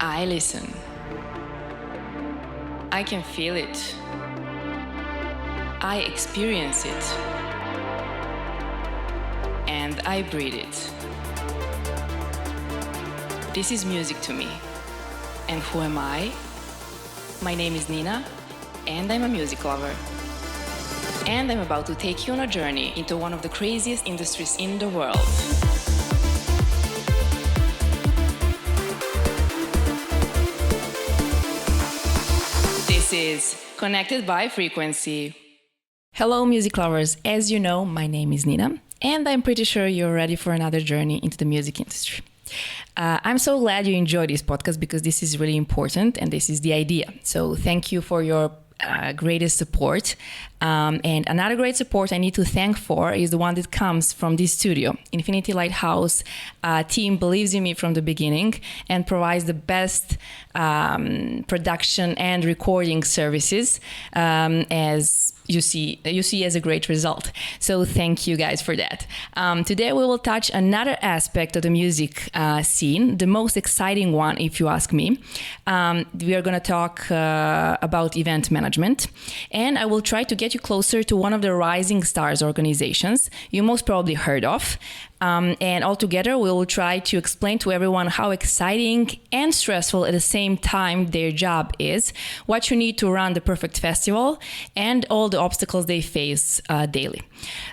I listen. I can feel it. I experience it. And I breathe it. This is music to me. And who am I? My name is Nina, and I'm a music lover. And I'm about to take you on a journey into one of the craziest industries in the world. This is Connected by Frequency. Hello, music lovers. As you know, my name is Nina, and I'm pretty sure you're ready for another journey into the music industry. I'm so glad you enjoyed this podcast because this is really important and this is the idea. So thank you for your greatest support. And another great support I need to thank for is the one that comes from this studio. Infinity Lighthouse team believes in me from the beginning and provides the best production and recording services as you see as a great result. So thank you guys for that. Today we will touch another aspect of the music scene, the most exciting one if you ask me. We are going to talk about event management, and I will try to get you closer to one of the rising stars organizations you most probably heard of. And all together, we will try to explain to everyone how exciting and stressful at the same time their job is, what you need to run the perfect festival, and all the obstacles they face daily.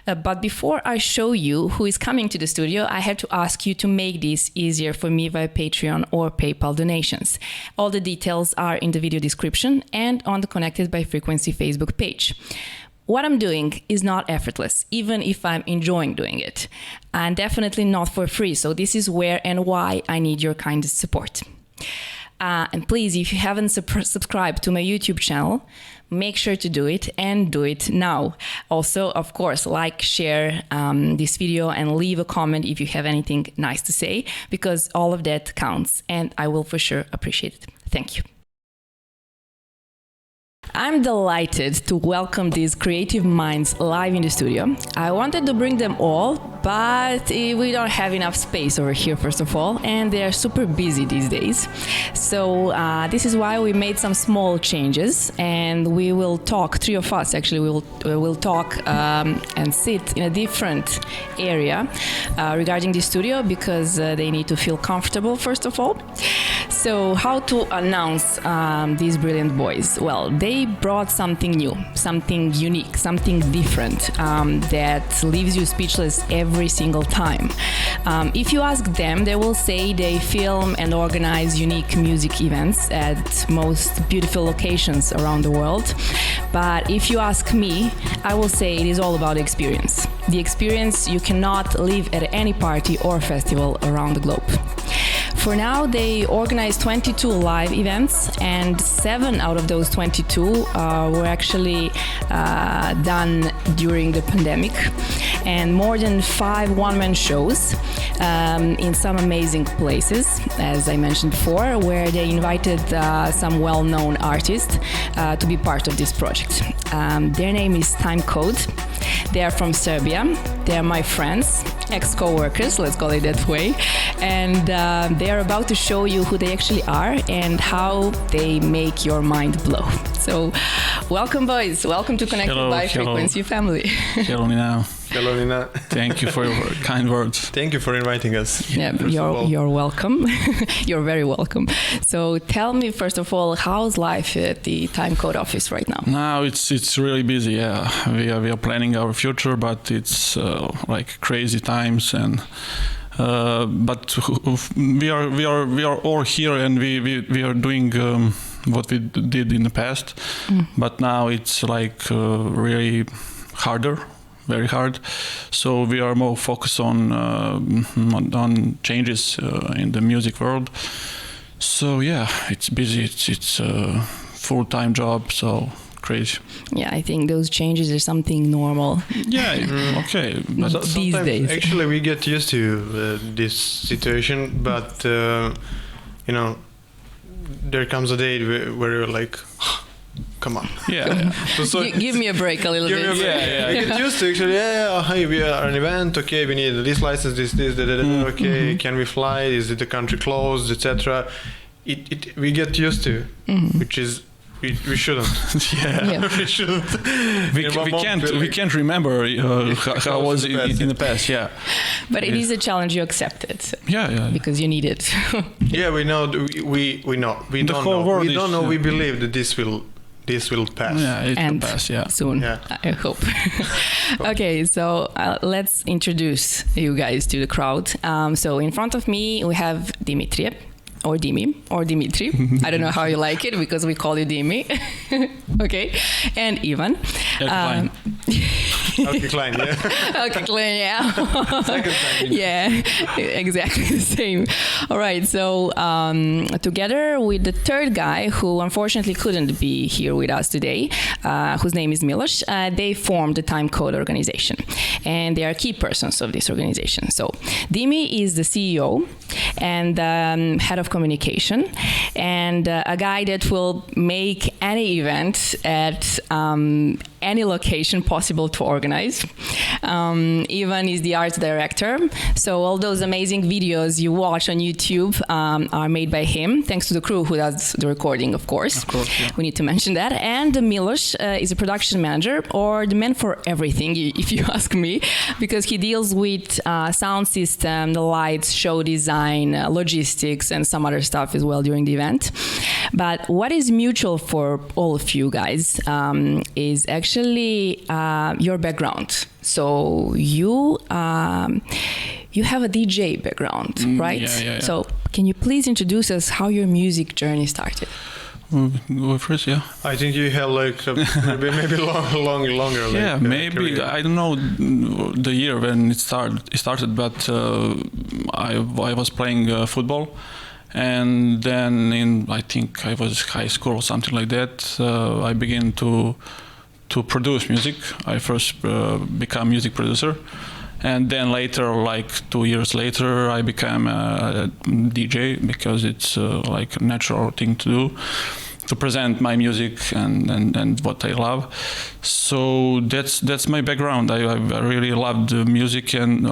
But before I show you who is coming to the studio, I have to ask you to make this easier for me via Patreon or PayPal donations. All the details are in the video description and on the Connected by Frequency Facebook page. What I'm doing is not effortless, even if I'm enjoying doing it, and definitely not for free. So this is where and why I need your kind support. And please, if you haven't subscribed to my YouTube channel, make sure to do it and do it now. Also, of course, like, share this video and leave a comment if you have anything nice to say, because all of that counts and I will for sure appreciate it. Thank you. I'm delighted to welcome these creative minds live in the studio. I wanted to bring them all, but we don't have enough space over here, first of all, and they're super busy these days. So this is why we made some small changes, and we will talk, three of us actually, we'll talk and sit in a different area regarding the studio, because they need to feel comfortable, first of all. So how to announce these brilliant boys? Well, they brought something new, something unique, something different that leaves you speechless every single time. If you ask them, they will say they film and organize unique music events at most beautiful locations around the world. But if you ask me, I will say it is all about experience. The experience you cannot live at any party or festival around the globe. For now, they organized 22 live events, and 7 out of those 22 were actually done during the pandemic, and more than 5 one-man shows in some amazing places, as I mentioned before, where they invited some well-known artists to be part of this project. Their name is Timecode. They are from Serbia. They are my friends, ex-co-workers, let's call it that way. And they are about to show you who they actually are and how they make your mind blow. So welcome, boys. Welcome to Connected by Frequency family. Hello, Nina. Hello, Nina. Thank you for your kind words. Thank you for inviting us. Yeah, you're welcome. You're very welcome. So tell me, first of all, how's life at the Timecode office right now? Now it's really busy. Yeah, we are planning our future, but it's like crazy times, and but we are all here, and we are doing what we did in the past, but now it's like really harder. Very hard, so we are more focused on changes in the music world. So yeah, it's busy. It's a full-time job, so crazy. Yeah, I think those changes are something normal. Yeah, okay. But these days, actually, we get used to this situation, but you know, there comes a day where you're like, come on. Yeah. So give me a break a little bit. Yeah. Get used to actually. Hey, we are an event. Okay, we need this license. This. Okay, can we fly? Is it the country closed, etc. we get used to, which is we shouldn't. Yeah. We shouldn't. We can't remember how was it in the past. Yeah, But it is a challenge you accepted. Yeah. Because you need it. Yeah, we know. We know. We The don't whole know. world We don't is, know. We believe that this will pass. Yeah, it And will pass. Yeah. soon, Yeah. I hope. Okay, so let's introduce you guys to the crowd. So in front of me, we have Dimitri. Or Dimi, or Dimitri. I don't know how you like it because we call you Dimi. Okay. And Ivan. Klein. Okay, Klein, yeah. Okay, Klein, yeah. Second time. Yeah, exactly the same. All right, so together with the third guy who unfortunately couldn't be here with us today, whose name is Milos, they formed the Timecode organization. And they are key persons of this organization. So Dimi is the CEO and head of communication, and a guy that will make any event at any location possible to organize. Ivan is the art director, so all those amazing videos you watch on YouTube are made by him, thanks to the crew who does the recording, of course. Of course, yeah. We need to mention that. And Milos is a production manager, or the man for everything, if you ask me, because he deals with sound system, the lights, show design, logistics, and some other stuff as well during the event. But what is mutual for all of you guys is actually your background. So you have a DJ background, right? Yeah. So can you please introduce us how your music journey started? Go first, yeah. I think you have like maybe longer. Like, Yeah, maybe career. I don't know the year when it started, but I was playing football, and then I think I was high school or something like that. I began to produce music. I first became music producer, and then later, like 2 years later, I became a DJ because it's like a natural thing to do, to present my music and what I love. So that's my background. I really loved music and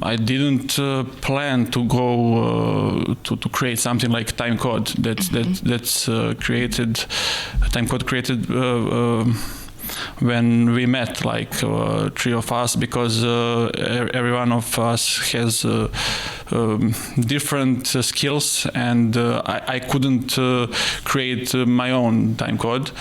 I didn't plan to go to create something like Timecode. That's created. Timecode created when we met, like three of us, because every one of us has different skills, and I couldn't create my own Timecode.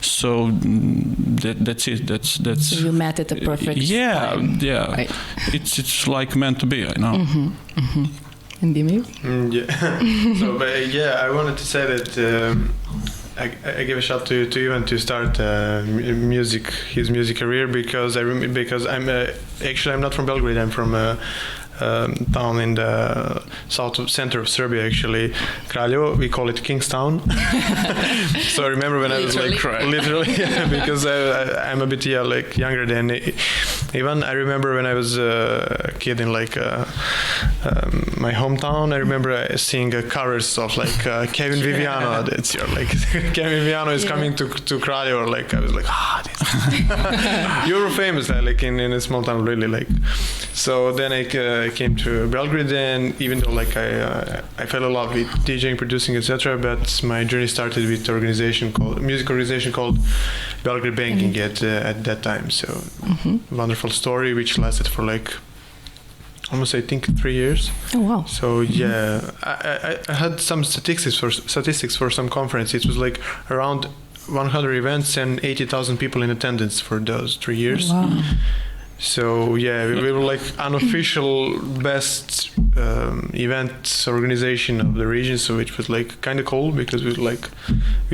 So that's it. That's. So you met at the perfect time. Yeah. Right. It's like meant to be, you know. And Dimi? Yeah. So, but yeah, I wanted to say that I give a shout to Ivan to start his music career, because I'm actually I'm not from Belgrade. I'm from town in the center of Serbia, actually, Kraljevo. We call it Kingstown. So I remember when I was like literally, yeah, because I'm a bit like younger than Ivan. I remember when I was a kid in like my hometown. I remember seeing covers of like Kevin Viviano. That's your like Kevin Viviano is coming to Kraljevo. Like I was like, you were famous like in a small town, really, like. So then I came to Belgrade, and even though like I fell in love with DJing, producing, etc., but my journey started with music organization called Belgrade Banking at that time. So wonderful story, which lasted for like almost, I think, 3 years. Oh wow! So yeah, I had some statistics for some conference. It was like around 100 events and 80,000 people in attendance for those 3 years. Wow. So yeah, we were like unofficial best event organization of the region. So it was like kind of cool, because we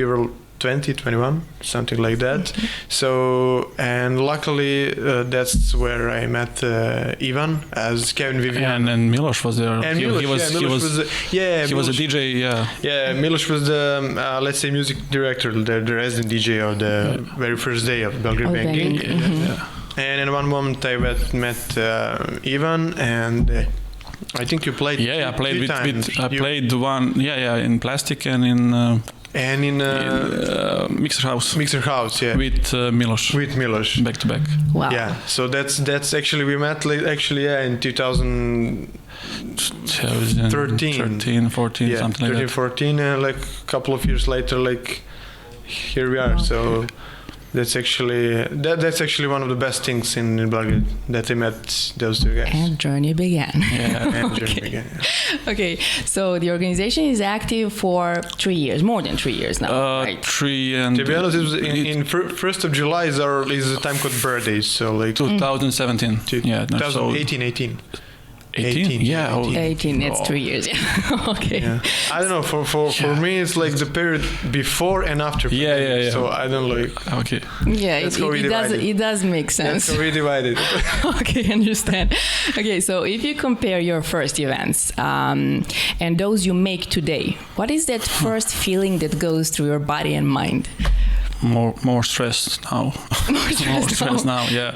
were 20, 21, something like that. So, and luckily that's where I met Ivan as Kevin Vivian. And Milos was there. And He was a DJ. Yeah. Yeah, Milos was the let's say music director, the resident DJ of the very first day of Belgrade Banking. Yeah. And in one moment I met Ivan, and I think you played. Yeah, I played I played one. Yeah, in Plastic and in Mixer House. Mixer House, yeah. With Milos. With Milos. Back to back. Wow. Yeah. So that's actually we met in 2000. 13, 14, Yeah, something 13, like that. 14, and like a couple of years later, like here we are. Okay. So that's actually one of the best things in Belgrade, that I met those two guys. And journey began. Yeah. And journey began, yeah. Okay, so the organization is active for 3 years, more than 3 years now, right? 3 and To be honest, it was in 1st of July is the Timecode birthday, so like 2017. Yeah, no, so 2018, 18. 18? Yeah. 18, it's 3 years. Yeah. Okay. Yeah. I don't know. For me, it's like the period before and after. Yeah, yeah, yeah. So I don't like. Okay. Yeah, That's how we divide it. it does make sense. So we divided. Okay, understand. Okay, so if you compare your first events and those you make today, what is that first feeling that goes through your body and mind? More stress now. More stress now. Yeah,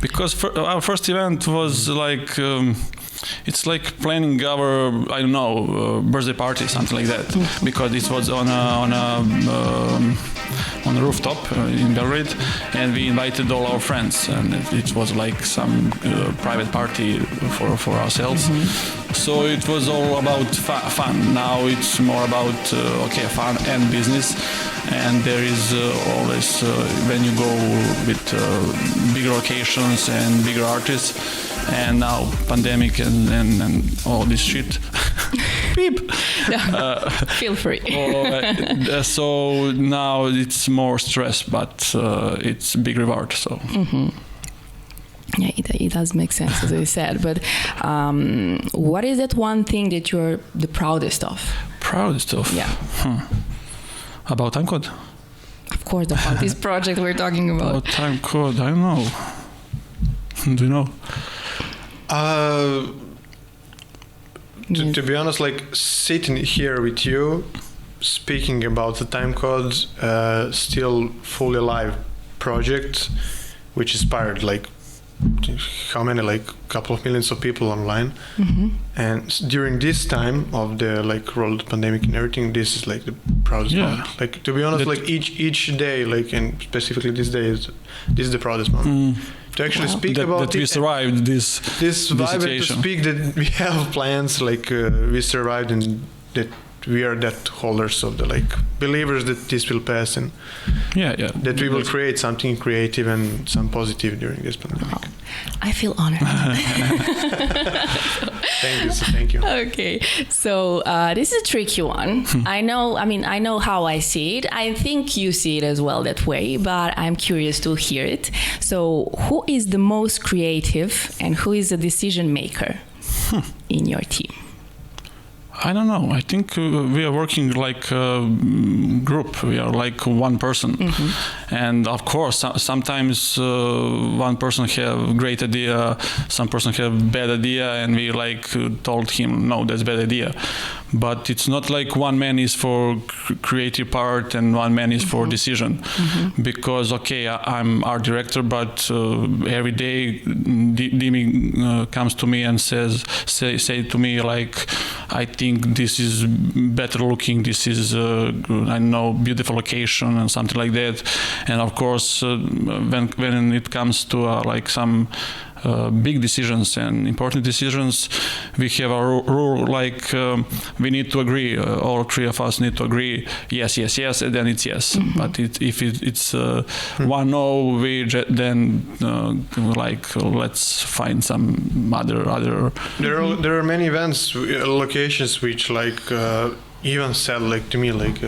because our first event was like it's like planning our birthday party, something like that, because it was on a rooftop in Belgrade, and we invited all our friends, and it was like some private party for ourselves. So it was all about fun. Now it's more about fun and business. And there is always, when you go with bigger occasions and bigger artists, and now pandemic and all this shit. Beep. Feel free. So now it's more stress, but it's big reward. So. Yeah, it does make sense, as I said. But what is that one thing that you're the proudest of? Proudest of? Yeah. About Timecode? Of course, about this project we're talking about. About Timecode, I don't know. Do you know? To be honest, like sitting here with you, speaking about the Timecode, still fully alive project, which inspired like how many, like a couple of millions of people online. And during this time of the like world pandemic and everything, this is like the proudest moment. Like, to be honest, like each day, like, and specifically this day, this is the proudest moment. To actually speak about that we survived this vibe, and to situation. speak that we have plans, like we survived, and that we are that holders of the like believers that this will pass, and that we will create something creative and some positive during this pandemic. Oh, I feel honored. Thank you. Okay, so this is a tricky one. I know how I see it. I think you see it as well that way, but I'm curious to hear it. So who is the most creative and who is the decision maker in your team? I don't know. I think we are working like a group. We are like one person. And of course, sometimes one person have great idea, some person have bad idea, and we like told him, no, that's bad idea. But it's not like one man is for creative part and one man is for decision. Because, I'm art director, but every day Dimi comes to me and say to me like, I think this is better looking, this is beautiful location and something like that. And of course when it comes to like some big decisions and important decisions, we have a rule like we need to agree, all three of us need to agree, yes, and then it's yes. But if it's one no, then let's find some other. There are many events, locations which like even said like to me like,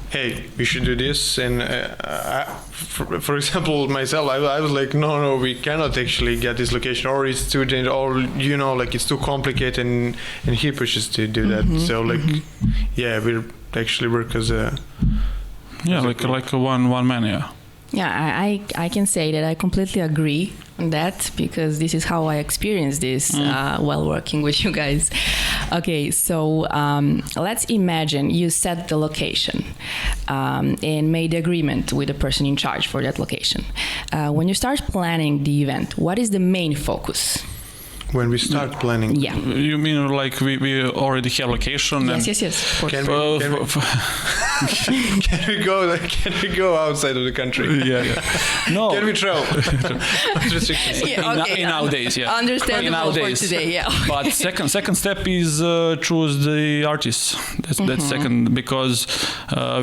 hey, we should do this, and for example myself, I was like, no, we cannot actually get this location, or it's too dangerous, or like it's too complicated, and he pushes to do that. So like we actually work as a like a one man. Yeah, I can say that I completely agree on that, because this is how I experienced this while working with you guys. Okay, so let's imagine you set the location and made agreement with the person in charge for that location. When you start planning the event, what is the main focus? when we start planning. Yeah. You mean like we already have location? Yes, of course. Can we go outside of the country? Yeah. No. Can we travel? Restrictions. Nowadays, yeah. Understandable for today, yeah. But second step is choose the artists. That's second, because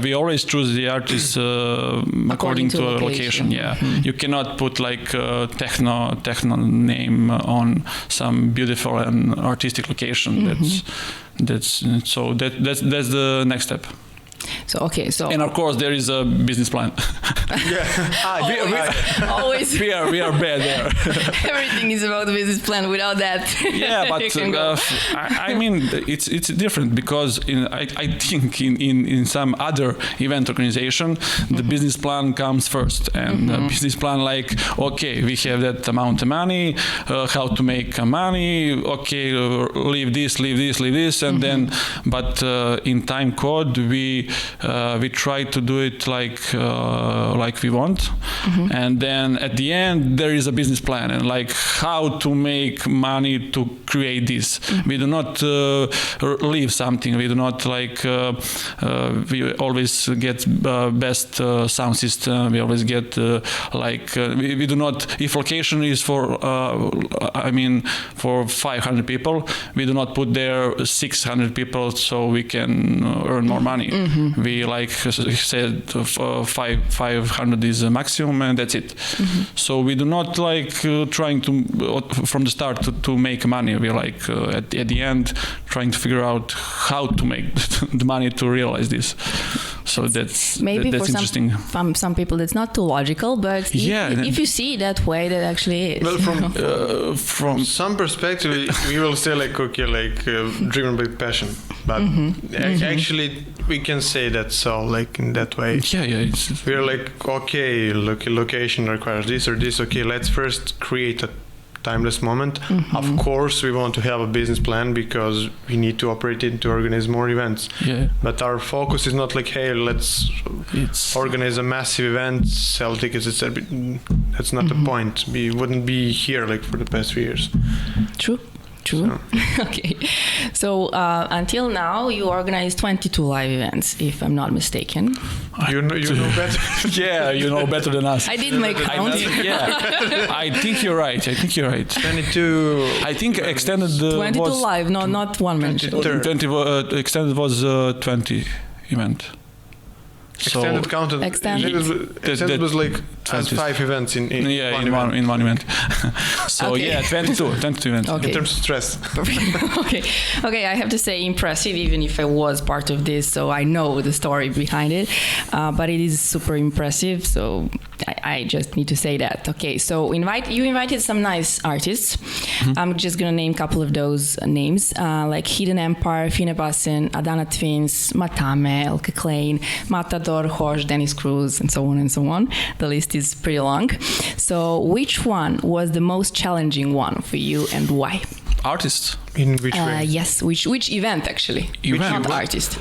we always choose the artists according to a location. Yeah, you cannot put like techno name on some beautiful and artistic location. That's the next step. So and of course there is a business plan. Always. we are bad there. Everything is about the business plan. Without that, yeah, but I mean it's different, because I think in some other event organization the business plan comes first, and the business plan like, okay, we have that amount of money, how to make money, okay, leave this, and then but in Timecode we try to do it like we want, and then at the end there is a business plan and like how to make money to create this. We do not leave something. We do not like we always get best sound system. We always get we do not, if location is for for 500 people, we do not put there 600 people so we can earn more money. We like said 500 is the maximum, and that's it. So we do not like trying to from the start to make money. We like at the end trying to figure out how to make the money to realize this. So that's interesting. For some people it's not too logical, but if you see it that way, that actually is. Well, from some perspective, we will say like, okay, like driven by passion, but actually we can say that so like in that way. We're like, okay, location requires this or this. Okay, let's first create a timeless moment. Of course we want to have a business plan because we need to operate it to organize more events, but our focus is not like, hey, let's organize a massive event, sell tickets, etc. That's not the point. We wouldn't be here like for the past 3 years. True. Okay, so until now you organized 22 live events, if I'm not mistaken. You know better. Yeah, you know better than us. I did make count. I think you're right. 22. I think extended 22 was live, not one mention. 20 extended was 20 event. Extended counted. Extended was like as 5 events in one event. So okay. 22 events. Okay. In terms of stress. Okay, I have to say impressive, even if I was part of this, so I know the story behind it, but it is super impressive, so I just need to say that. Okay, so you invited some nice artists. I'm just gonna name a couple of those names, like Hidden Empire, Finebassen, Adana Twins, Matame, Elke Klein, Matador, Hosh, Dennis Cruz, and so on and so on. The list is pretty long. So which one was the most challenging one for you, and why? Artists. In which way? Yes, which event actually? Not artist.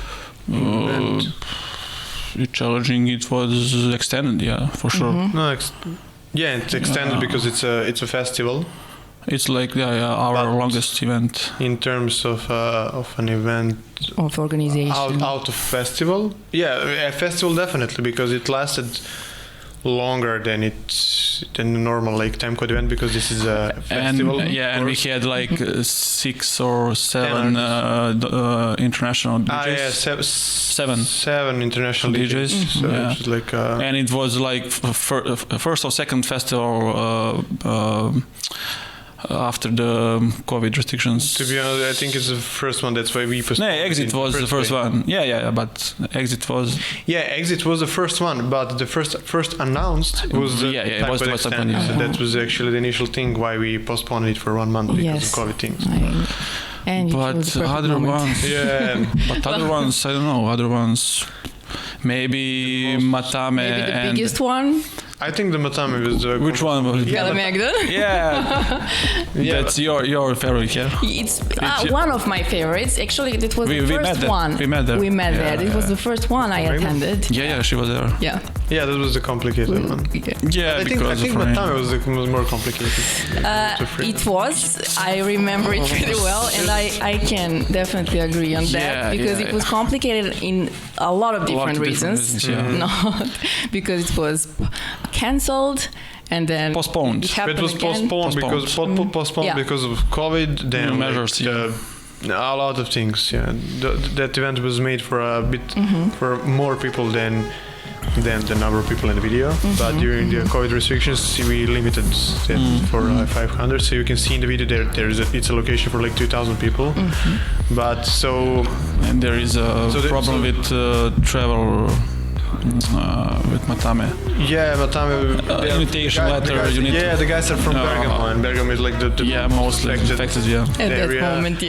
Challenging, it was extended, for sure. No, it's extended because it's a festival. It's like our longest event in terms of an event of organization out of festival. Yeah, a festival definitely, because it lasted longer than the normal like Timecode event, because this is a festival. And we had like 6 or 7 international DJs. Seven international DJs. So it was like and it was like first or second festival after the COVID restrictions. To be honest, I think it's the first one. That's why we postponed. No, Exit was the first one. Yeah, but Exit was. Yeah, Exit was the first one, but the first announced was the it was the first one. So that was actually the initial thing why we postponed it for 1 month because of COVID things. But other ones, but other ones, I don't know. Other ones, maybe Matame. Maybe the biggest one. I think the Matame was which one was it? Galamagdon. Yeah, that's your favorite. Yeah, it's one of my favorites. Actually, it was the first one. We met there. It was the first one I attended. Yeah, she was there. Yeah. Yeah, that was the complicated one. Yeah, I think of rain. Matame was more complicated. It was. I remember it pretty well, and I can definitely agree on that because it was complicated in a lot of different reasons. Not because it was cancelled and then postponed. It was postponed because of COVID. Then measures. A lot of things. Yeah, that event was made for a bit for more people than the number of people in the video. But during the COVID restrictions, we limited it for 500. So you can see in the video it's a location for like 2,000 people. But and there is a problem with travel. With Matame. Yeah, Matame. Invitation letter. The guys are from Bergamo, and Bergamo is like the mostly affected. At that moment,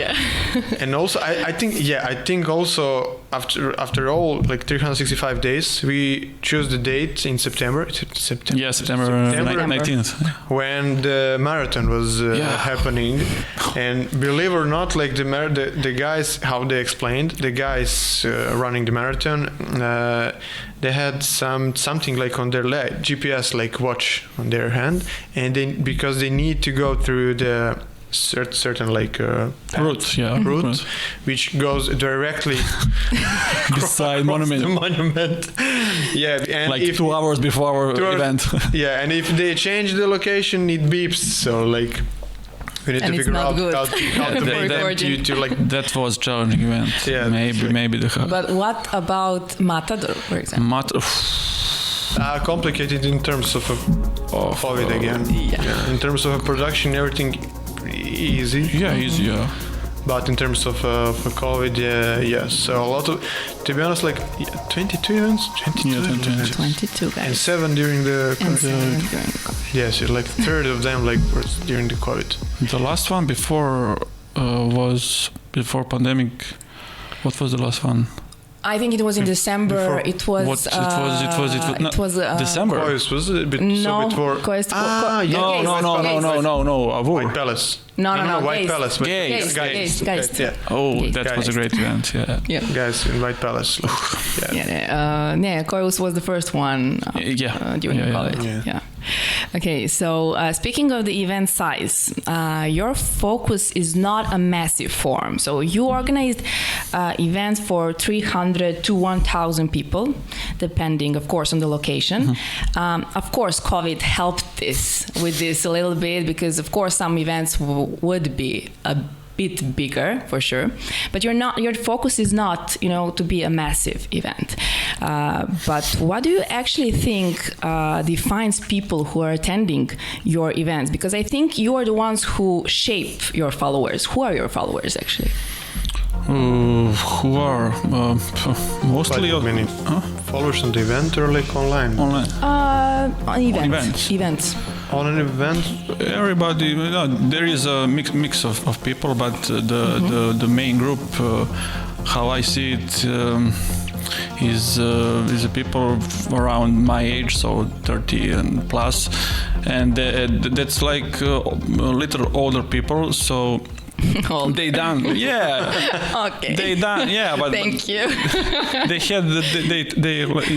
And also, I think also after all, like 365 days, we choose the date in September. September 19th. When the marathon was happening, and believe or not, like the guys, how they explained, the guys running the marathon, they had something like on their leg, GPS like watch on their hand, and because they need to go through the certain like route, which goes directly beside the monument. And like 2 hours before our event. And if they change the location, it beeps. So like. We need to figure out how to make them to like. That was challenging event. Yeah, maybe the. But what about Matador, for example? Complicated in terms of COVID again. In terms of production, everything easy. Easy. But in terms of COVID, so a lot of, to be honest, like 22 events. 22 guys. And 7 during the COVID. Yes, like a third of them like was during the COVID. The last one before was before pandemic. What was the last one? I think it was in December. It was December. Was it a bit no. No. White Palace. No. White Palace. Guys. That was a great event. Yeah. Guys in White Palace. Koius was the first one. During COVID. Yeah. Okay, so speaking of the event size, your focus is not a massive form. So you organized events for 300 to 1,000 people, depending, of course, on the location. Of course, COVID helped with this a little bit because, of course, some events would be a bit bigger for sure, but your focus is not to be a massive event. But what do you actually think defines people who are attending your events? Because I think you are the ones who shape your followers. Who are your followers actually? Who are mostly many followers on the event or like online? On events. On an event, everybody. There is a mix of people, but the main group, how I see it, is the people around my age, so 30 and plus, and that's like a little older people. So. They done, Okay. They done, but thank you. They had they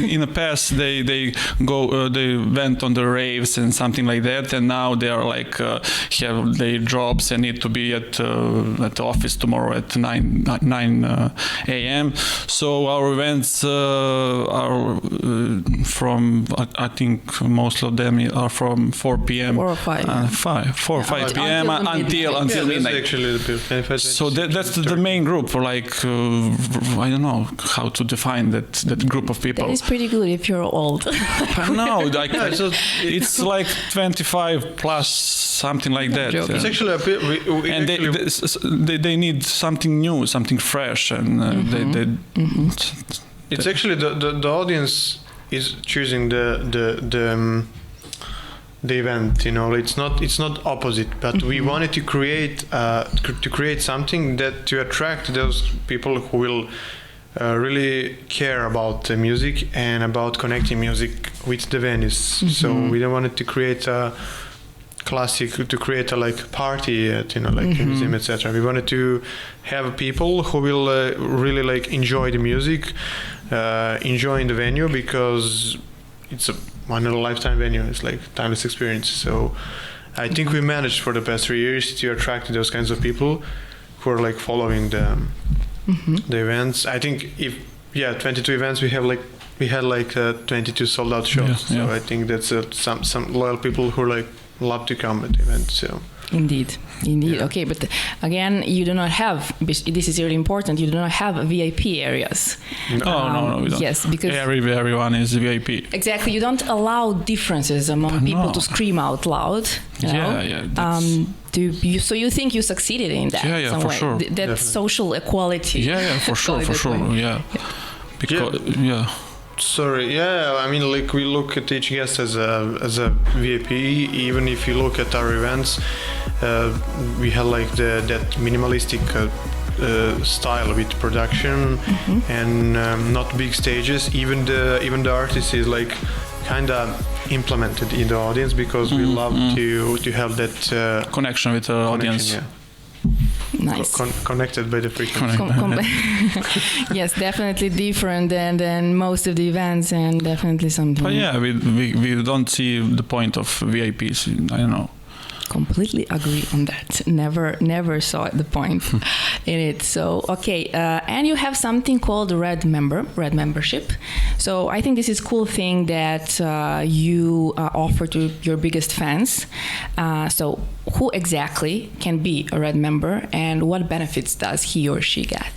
in the past they went on the raves and something like that, and now they are like have their jobs and need to be at the office tomorrow at 9 a.m. So our events are from I think most of them are from 4 p.m. 4 or 5. 4 or 5 p.m. until midnight. Actually, so that's the main group. Like I don't know how to define that group of people. That is pretty good if you're old. No, it's like 25 plus, something like that. It's actually a bit. And they need something new, something fresh, and it's actually the audience is choosing the event. It's not opposite, but we wanted to create something that to attract those people who will really care about the music and about connecting music with the venues. So we don't want to create a like party at like museum, etc. We wanted to have people who will really like enjoy the music, enjoying the venue, because it's a one in a lifetime venue. It's like timeless experience. So I think we managed for the past 3 years to attract those kinds of people who are like following the events. I think 22 events we had like 22 sold out shows. So I think that's some loyal people who like love to come at the event. So. Indeed. Yeah. Okay, but again, you do not have, this is really important, you do not have VIP areas. No, we don't. Yes, because everyone is VIP. Exactly, you don't allow differences among people to scream out loud. So you think you succeeded in that? Yeah, for sure. That Definitely. social equality. Yeah, for sure. Because I mean, like we look at each guest as a VIP. Even if you look at our events, we have like that minimalistic style with production and not big stages. Even the artist is like kind of implemented in the audience because we love to have that connection with the audience. Yeah. Nice. Connected by the frequency. Yes, definitely different than most of the events, and definitely something. But yeah, we don't see the point of VIPs. I don't know. Completely agree on that. Never saw the point in it. So okay, and you have something called Red membership. So I think this is cool thing that you offer to your biggest fans. So who exactly can be a Red member, and what benefits does he or she get?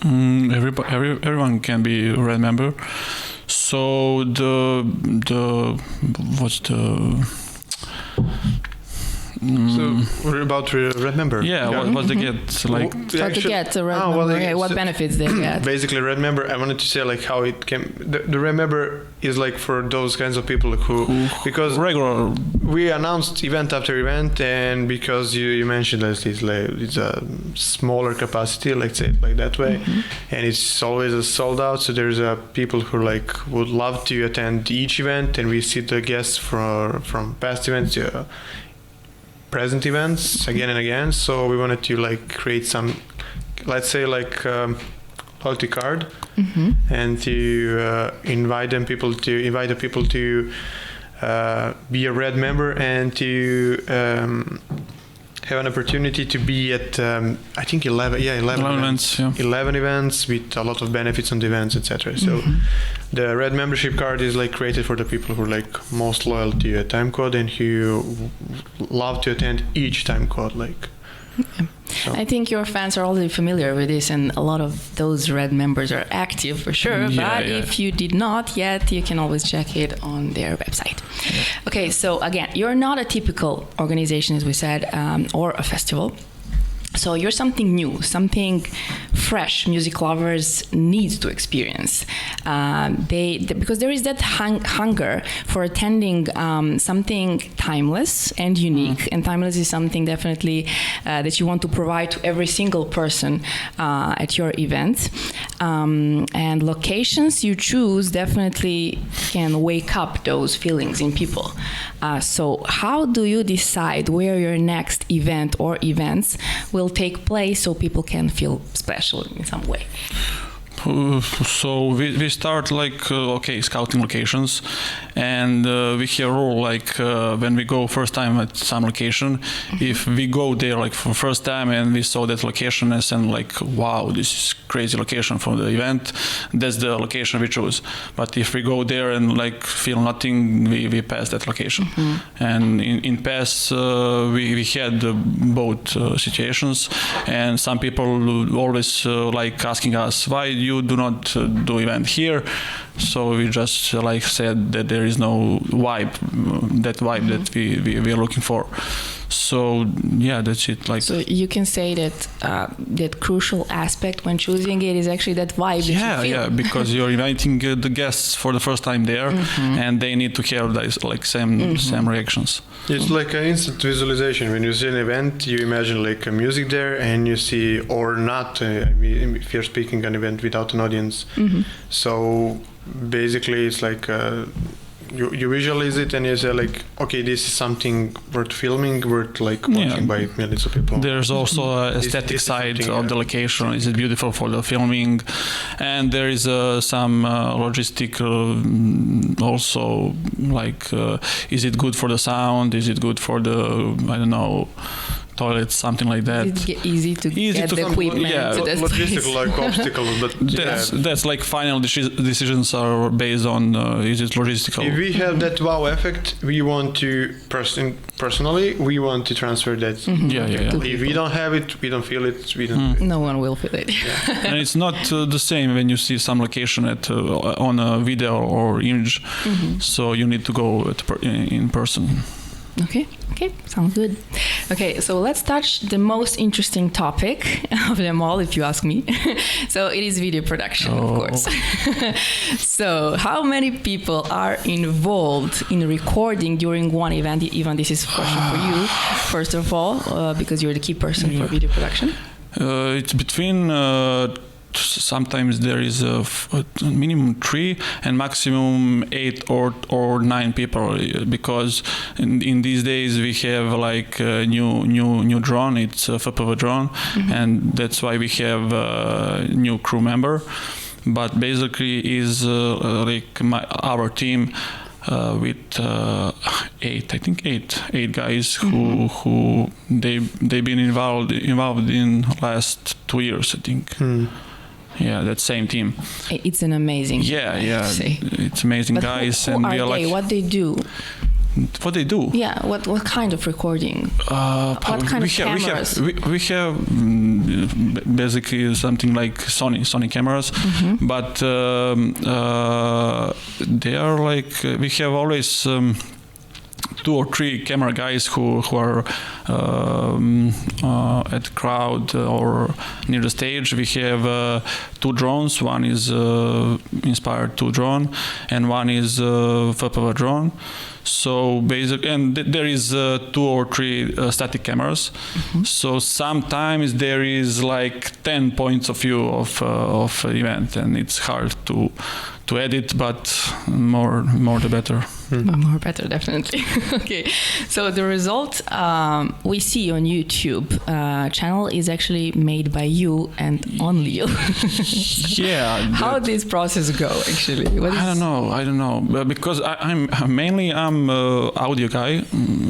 Everyone can be a Red member. So So we're about to remember. What they get like. How to get a Red member? What benefits they get? Basically, Red member. I wanted to say like how it came. The Red member is like for those kinds of people who because regular. We announced event after event, and because you mentioned that it's a smaller capacity, let's say it like that way, and it's always a sold out. So there's people who like would love to attend each event, and we see the guests from past events. Present events again and again, so we wanted to like create some, let's say like loyalty card, and to invite the people to be a Red member and to have an opportunity to be at I think 11 events. 11 events with a lot of benefits on the events, etc. So the Red membership card is like created for the people who are like most loyal to a Timecode and who love to attend each Timecode. Like, so. I think your fans are already familiar with this, and a lot of those Red members are active for sure. If you did not yet, you can always check it on their website. Okay, so again, you're not a typical organization, as we said, or a festival. So you're something new, something fresh music lovers need to experience. Because there is that hunger for attending something timeless and unique. And timeless is something definitely that you want to provide to every single person at your event. And locations you choose definitely can wake up those feelings in people. So how do you decide where your next event or events will take place so people can feel special in some way? So we start like scouting locations, and we have a rule like when we go first time at some location, if we go there like for first time and we saw that location and like wow, this is crazy location for the event, that's the location we choose. But if we go there and like feel nothing, we pass that location. And in past we had both situations, and some people always like asking us why you do not do event here. So we just like said that there is no vibe, that we are looking for. So yeah, that's it. Like, so you can say that that crucial aspect when choosing it is actually that vibe. That you feel. Yeah, because you're inviting the guests for the first time there, and they need to have like same reactions. It's like an instant visualization. When you see an event, you imagine like a music there, and you see or not. If you're speaking an event without an audience, so basically it's like you visualize it and you say like, okay, this is something worth filming, worth like watching by millions of people. There's also a aesthetic side of the location. Is it beautiful for the filming? And there is some logistical also, like, is it good for the sound? Is it good for the, I don't know, toilets, something like that. It's easy to get the equipment. Yeah, logistical like obstacles, but that's like final decisions are based on is it logistical. If we have that wow effect, we want to personally we want to transfer that. Mm-hmm. Yeah. If we don't have it, we don't feel it. We don't. No one will feel it. Yeah. And it's not the same when you see some location on a video or image. Mm-hmm. So you need to go in person. Okay, sounds good. Okay, so let's touch the most interesting topic of them all, if you ask me. So it is video production, of course. So how many people are involved in recording during one event? Even this is a question for you, first of all, because you're the key person for video production. It's between... sometimes there is a minimum 3 and maximum 8 or 9 people, because in these days we have like a new drone. It's a FPV drone, and that's why we have a new crew member. But basically is like our team with 8 guys who they've been involved in last 2 years, I think. Yeah, that same team. It's an amazing. Yeah. It's amazing, but guys, who and are we are they? like. What they do? What they do? Yeah. What kind of recording? What kind of cameras? We have basically something like Sony cameras, but they are like we have always. 2 or 3 camera guys who are at the crowd or near the stage. We have 2 drones. One is Inspired 2 drone, and one is FPV drone. So basically, and there is 2 or 3 static cameras. So sometimes there is like 10 points of view of event, and it's hard to edit, but more the better. More better, definitely. Okay, so the result we see on YouTube channel is actually made by you and only you. Yeah. How did this process go actually? I don't know, because I'm mainly audio guy.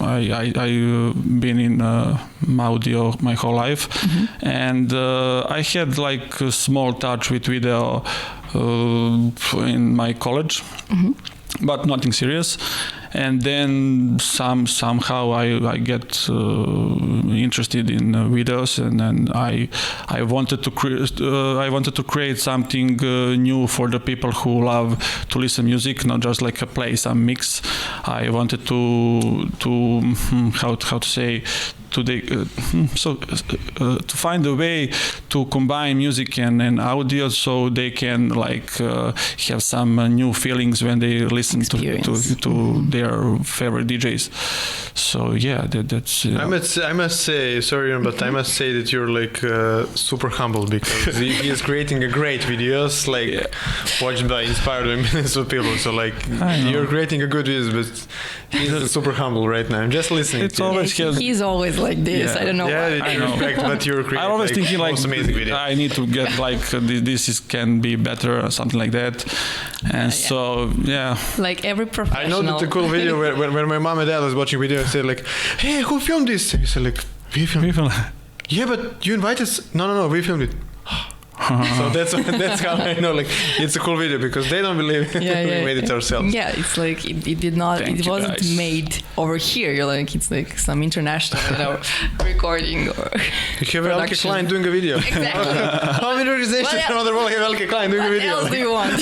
I've been in audio my whole life, and I had like a small touch with video in my college, but nothing serious. And then somehow I get interested in videos, and then I wanted to create something new for the people who love to listen music, not just like play some mix. I wanted to how to say. To find a way to combine music and audio, so they can like have some new feelings when they listen to their favorite DJs. So yeah, that's. I must say, sorry, but I must say that you're like super humble, because he is creating a great videos, like watched by inspired millions of people. So like you're creating a good videos, but he's super humble right now. I'm just listening. It's always he's always like this. I don't know. I know. Respect, but you're creating. I'm always thinking like amazing videos. I need to get like can be better or something like that, and so yeah. Like every professional. I know that the cool video when my mom and dad was watching video and said like, "Hey, who filmed this?" And he said like, "We filmed." Yeah, but you invited us. No, we filmed it. So that's how I know like it's a cool video, because they don't believe we made it ourselves. Yeah, it's like it did not. It wasn't made over here. You're like, it's like some international recording or. You have Elke Klein doing a video. Exactly. How many organizations around the world have Elke Klein doing a video? What else do you want?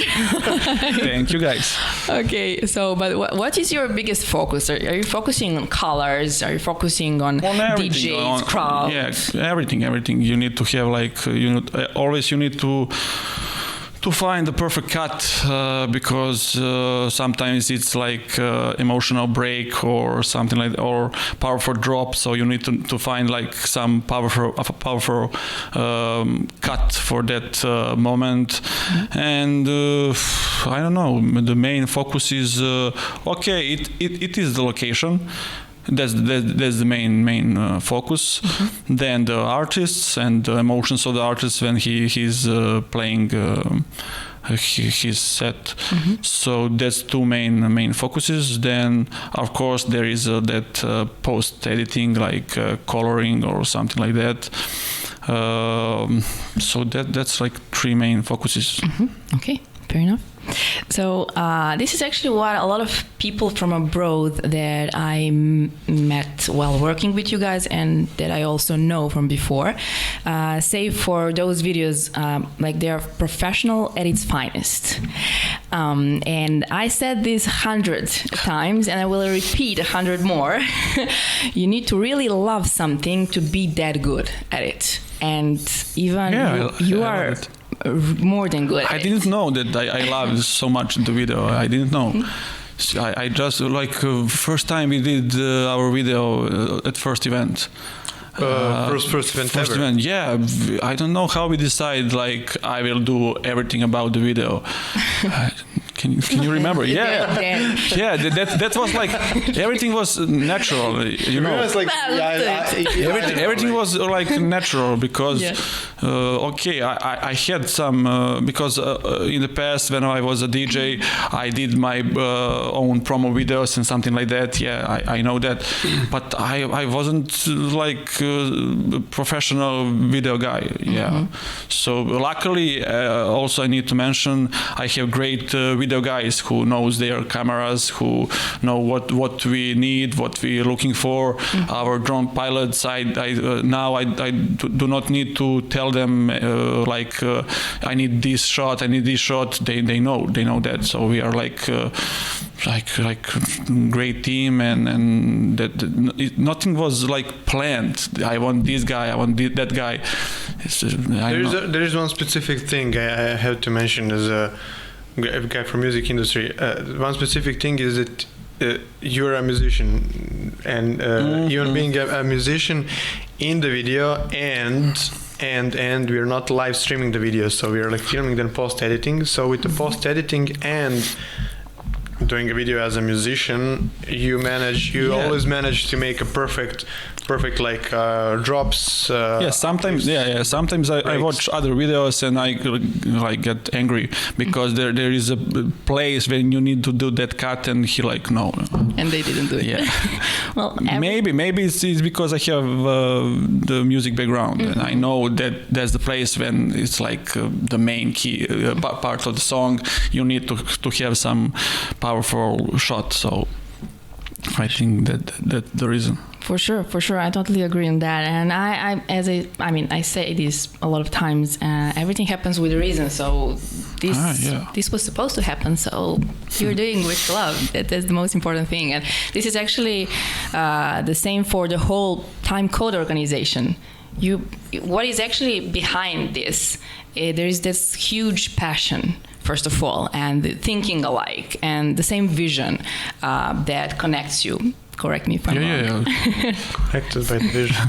Thank you, guys. Okay, so but what is your biggest focus? Are you focusing on colors? Are you focusing on DJs, crowds? Yeah, everything. You need to have like always. You need to find the perfect cut, because sometimes it's like emotional break or something like, or powerful drop. So you need to find like some powerful cut for that moment. And I don't know. The main focus is okay. It is the location. That's the main focus. Then the artists and the emotions of the artist when he's playing his set. So that's two main focuses. Then of course there is that post editing, like coloring or something like that. So that's like three main focuses. Okay, fair enough. So this is actually what a lot of people from abroad that I met while working with you guys, and that I also know from before, say for those videos, like they are professional at its finest. And I said this 100 times, and I will repeat 100 more. You need to really love something to be that good at it. And even you are more than good. I didn't know that I loved so much the video. I didn't know. I just like first time we did our video at first event. First event. Yeah, I don't know how we decide. Like I will do everything about the video. Can you remember? Yeah. That was like everything was natural. You know, Like, everything was like natural because okay, I had some because in the past when I was a DJ, I did my own promo videos and something like that. Yeah, I know that, but I wasn't like a professional video guy. Yeah, so luckily also I need to mention I have great video guys who knows their cameras, who know what we need, what we're looking for. Our drone pilots, I do not need to tell them like I need this shot. They know that. So we are like great team, and that nothing was like planned. I want this guy, I want that guy. There is one specific thing I have to mention as a guy from music industry. One specific thing is that you're a musician, and even being a musician in the video, and we're not live streaming the video, so we're like filming then post editing. So with the post editing and doing a video as a musician, you always manage to make a perfect like drops. Sometimes I watch other videos and I like get angry because there is a place when you need to do that cut and he like no. And they didn't do it. Yeah. Well, maybe it's because I have the music background and I know that that's the place when it's like the main key part of the song. You need to have some powerful shot. So I think that's the reason. For sure, I totally agree on that. And I say this a lot of times. Everything happens with a reason. So this was supposed to happen. So you're doing with love. That's the most important thing. And this is actually the same for the whole Timecode organization. What is actually behind this? There is this huge passion, first of all, and thinking alike, and the same vision that connects you. Correct me if I'm wrong. Yeah. Connected by the vision.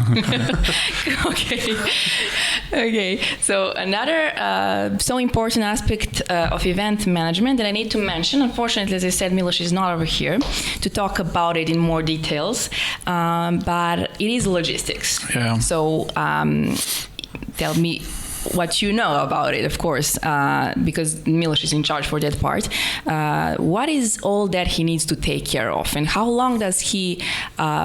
Okay. So another so important aspect of event management that I need to mention. Unfortunately, as I said, Milos is not over here to talk about it in more details, but it is logistics. Yeah. So tell me what you know about it, of course, because Milos is in charge for that part. What is all that he needs to take care of, and how long does he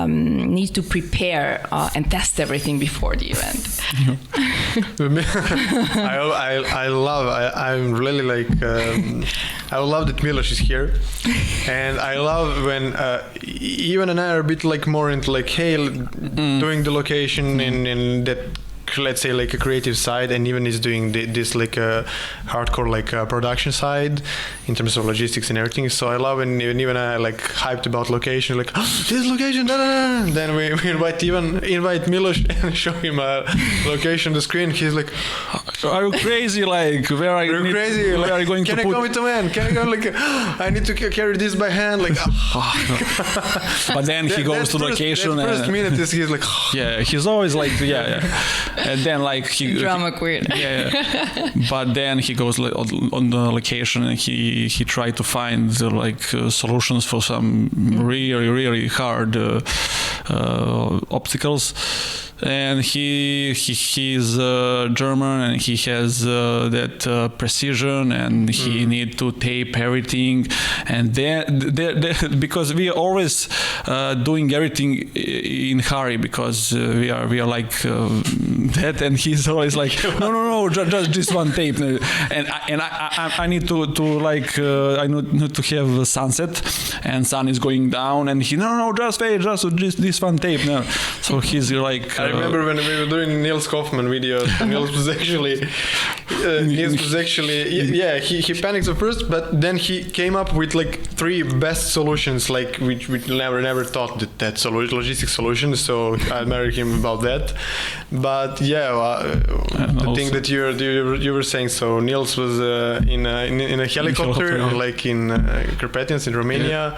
need to prepare and test everything before the event? I'm really like I love that Milos is here, and I love when even and I are a bit like more into like doing the location in that let's say like a creative side, and even is doing this like a hardcore like production side in terms of logistics and everything. So I love when even I like hyped about location, like this location, da, da, da. And then we invite Milos and show him a location on the screen. He's like, are you crazy? Like where are you? Crazy? Where like, are you going can to I put? go with the man? Can I go? Like I need to carry this by hand. Like But then he goes to location. That first minute is he's like, yeah, he's always like, yeah. And then like drama queen. Yeah. But then he goes like, on the location and he tried to find solutions for some really hard obstacles. And he's German and he has that precision and he need to tape everything, and then because we are always doing everything in hurry because we are like that, and he's always like no just this one tape, and I need to like I need to have sunset and sun is going down, and he no just wait, just this one tape now. So he's like I remember when we were doing Niels Kaufman videos. Niels was actually he panicked at first, but then he came up with like 3 best solutions, like which we never thought that logistic solution. So I admire him about that. But yeah, the thing that you were saying. So Niels was in a helicopter, like in Carpathians in Romania,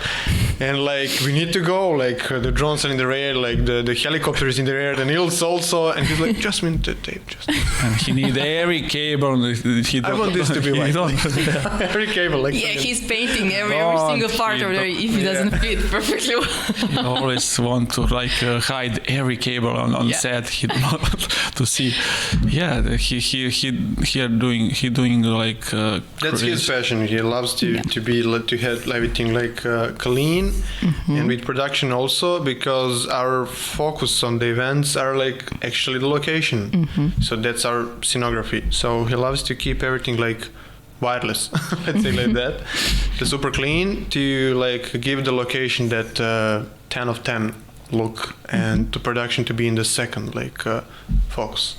and like we need to go. Like the drones are in the air, like the helicopter is in the air, the Niels also, and he's like, just mint the tape, just. And he need every cable. I want this to be white. Every cable, like. Yeah, he's painting every single part of it if it doesn't fit perfectly well. He always want to like hide every cable on set. He to see. Yeah, he doing like. That's his passion. He loves to have everything like clean, and with production also, because our focus on the events are like actually the location. So that's our scenography. So he loves to keep everything like wireless, let's say like that. The super clean to like give the location that 10 of 10 look, and to production to be in the second like focus.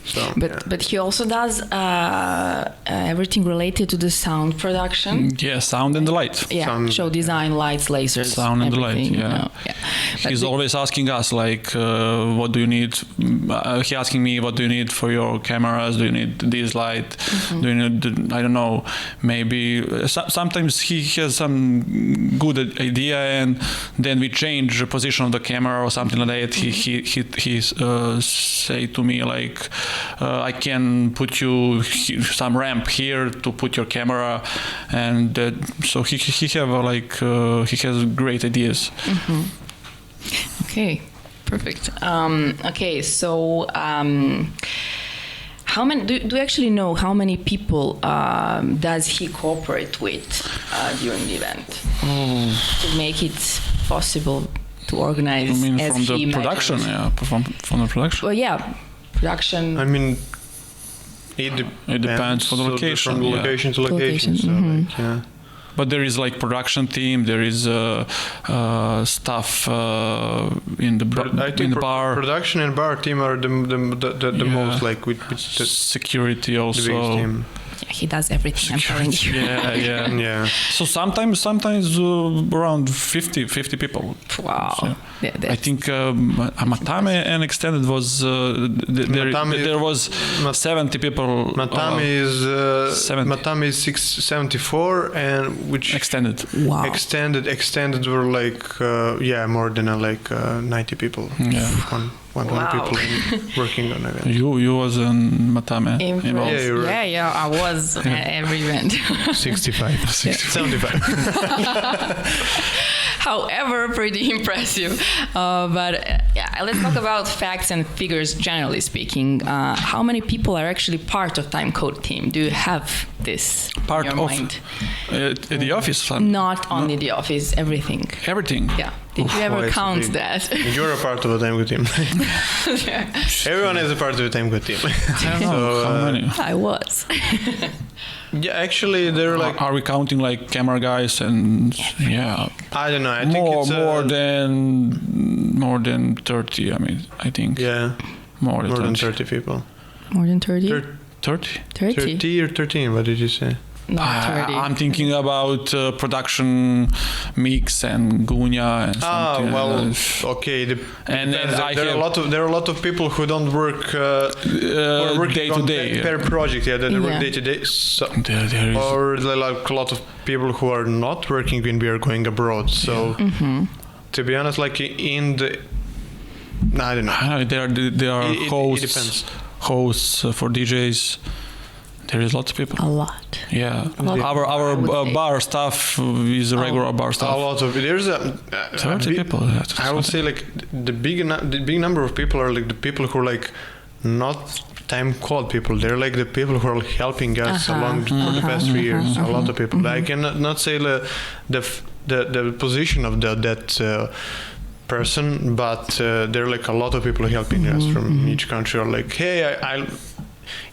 So, but he also does everything related to the sound production. Yeah, sound and the light. Yeah, show design, lights, lasers, sound and the light. Yeah. He's always asking us like, what do you need? He asking me, what do you need for your cameras? Do you need this light? Do you need? I don't know. Maybe sometimes he has some good idea, and then we change the position of the camera or something like that. He say to me like. I can put you some ramp here to put your camera, and so he have like he has great ideas. Okay, perfect. Okay, so how many do you actually know how many people does he cooperate with during the event to make it possible to organize? I mean, as from the production, from the production. Well, yeah. Production. I mean, it depends from the location. From location to location. So like, yeah. But there is like production team. There is staff in the bar. Production and bar team are the most like with the security also. The biggest team. Yeah, he does everything. I'm telling you. Yeah. So sometimes around 50 people. Wow. So I think Matame and extended was there was 70 people. Matame is 674, and which extended. Wow. Extended were like more than like 90 people. Yeah. 100 people working on it. You was in Matame. Yeah, I was at every event. 75. However, pretty impressive. But let's talk about facts and figures generally speaking. How many people are actually part of Timecode team? Do you have this part in your of mind? The office? Not only the office, everything. Everything? Yeah. Did you ever count that? You're a part of the Timecode team. Everyone is a part of the Timecode team. I don't know how many. I was. Yeah, actually, they're like. Are we counting like camera guys and yeah? I don't know. I think it's more than 30. I mean, I think. Yeah. More than 30 people. More than 30? 30? 30 or 13, what did you say? No, 30. I'm thinking about production mix and Gunya and something. Okay. And there are a lot of people who don't work day to day per project. Yeah, they work day to day. So, there is, or like a lot of people who are not working when we are going abroad. So, to be honest, like in the, I don't know. There are hosts. It depends. Hosts for DJs. There is lots of people. A lot. Yeah, our bar staff is a regular bar staff. A lot of there's 30 people. I would say like the big number of people are like the people who are like not Timecode people. They're like the people who are helping us along for the past 3 years. A lot of people. I cannot not say the position of that person, but there are like a lot of people helping us from each country. Are like, hey, I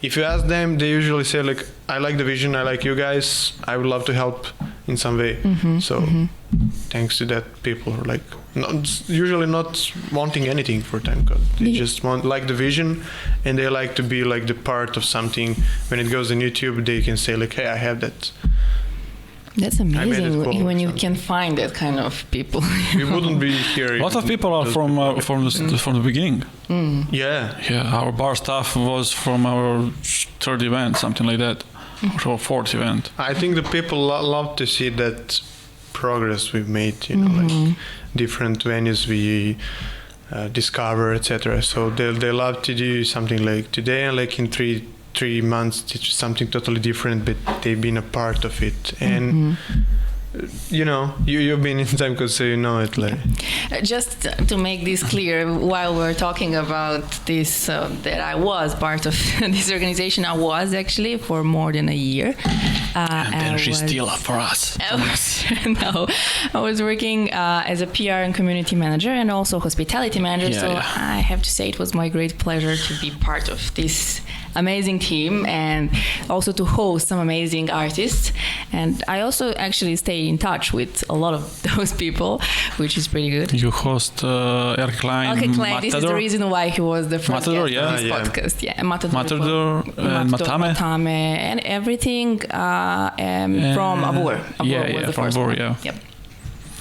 if you ask them, they usually say like, I like the vision, I like you guys, I would love to help in some way. So thanks to that, people are like usually not wanting anything for Timecode. They just like the vision, and they like to be like the part of something. When it goes on YouTube, they can say like, hey, I have that. That's amazing when you can find that kind of people. We wouldn't be here. A lot of people are from the beginning. Yeah. Our bar staff was from our third event, something like that, or fourth event. I think the people love to see that progress we've made. You know, like different venues we discover, etc. So they love to do something like today, and like in three months it's something totally different, but they've been a part of it. And you know, you've been in Timecode, so you know it. Like just to make this clear, while we're talking about this, that I was part of this organization, I was actually for more than a year. And then she's still up for us. No, I was working as a PR and community manager and also hospitality manager. I have to say it was my great pleasure to be part of this amazing team and also to host some amazing artists. And I also actually stay in touch with a lot of those people, which is pretty good. You host Erke Klein, Matador. This is the reason why he was the first Matador, guest on this podcast. Yeah, Matador and Matame and everything from Abur. Abur was the first one. Yep.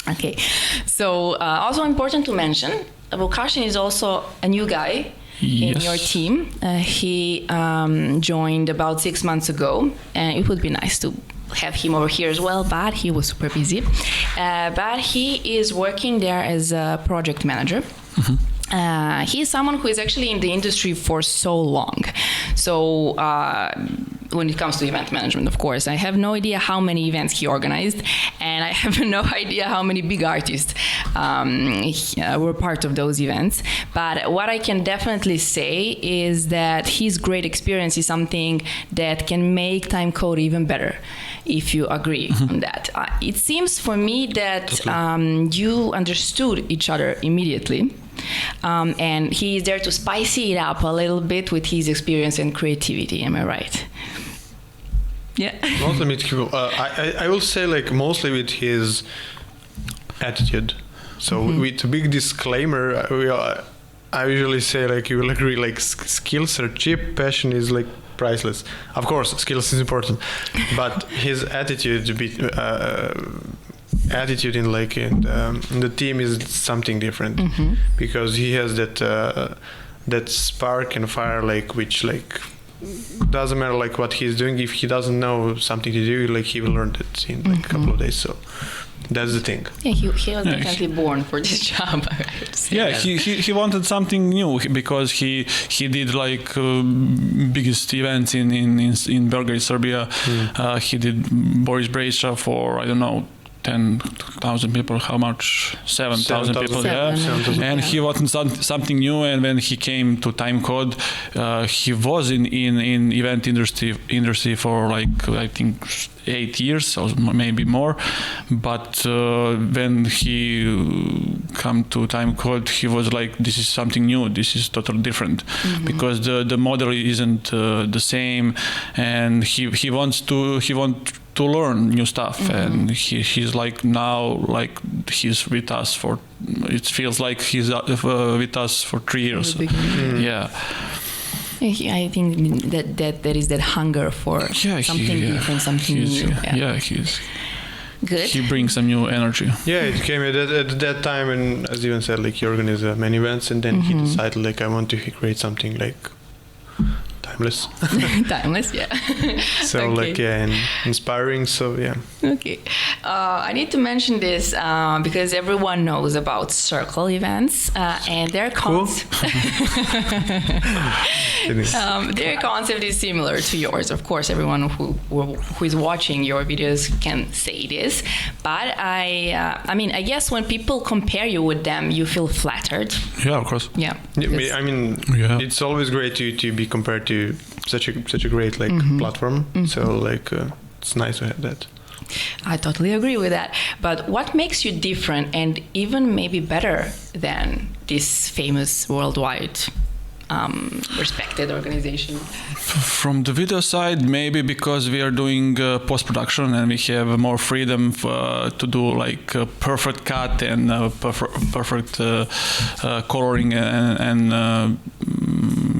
Okay. So also important to mention, Vukasin is also a new guy in your team. He joined about 6 months ago, and it would be nice to have him over here as well, but he was super busy. But he is working there as a project manager. He is someone who is actually in the industry for so long. So when it comes to event management, of course, I have no idea how many events he organized, and I have no idea how many big artists were part of those events. But what I can definitely say is that his great experience is something that can make Timecode even better, if you agree on that. It seems for me that you understood each other immediately. And he is there to spicy it up a little bit with his experience and creativity. Am I right? Yeah. Mostly with I will say like mostly with his attitude. So with a big disclaimer, I usually say like you will agree, like skills are cheap, passion is like priceless. Of course, skills is important, but his attitude in like in the team is something different, because he has that spark and fire, like which like doesn't matter like what he's doing, if he doesn't know something to do, like he will learn it in like a couple of days. So that's the thing. Yeah, he was definitely born for this job. He wanted something new, because he did like biggest events in Belgrade, Serbia. He did Boris Brejcha for, I don't know, 10,000 people. How much? 7,000 people. And he wanted something new. And when he came to Timecode, he was in event industry for like I think 8 years or maybe more. But when he come to Timecode, he was like, "This is something new. This is totally different," because the model isn't the same, and he wants to learn new stuff, and he's like now like he's with us for. It feels like he's with us for 3 years. Yeah. I think that there is that hunger for something different, something new. He's good. He brings some new energy. Yeah, it came at that time, and as Ivan said, like he organized many events, and then he decided like I want to create something like timeless. Timeless, yeah. So Okay. like and inspiring. So yeah. Okay. I need to mention this because everyone knows about circle events and their their concept is similar to yours. Of course, everyone who is watching your videos can say this. But I mean, I guess when people compare you with them, you feel flattered. Yeah, of course. Yeah. I mean, it's always great to be compared to such a great like platform. So like it's nice to have that. I totally agree with that. But what makes you different and even maybe better than this famous worldwide respected organization? From the video side, maybe because we are doing post-production and we have more freedom to do like a perfect cut and perfect coloring, and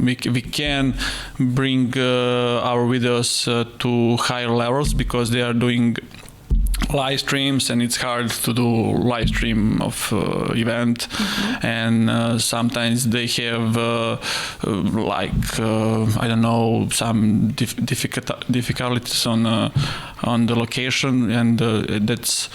we can bring our videos to higher levels because they are doing live streams, and it's hard to do live stream of event, and sometimes they have I don't know, some difficulties on the location, and that's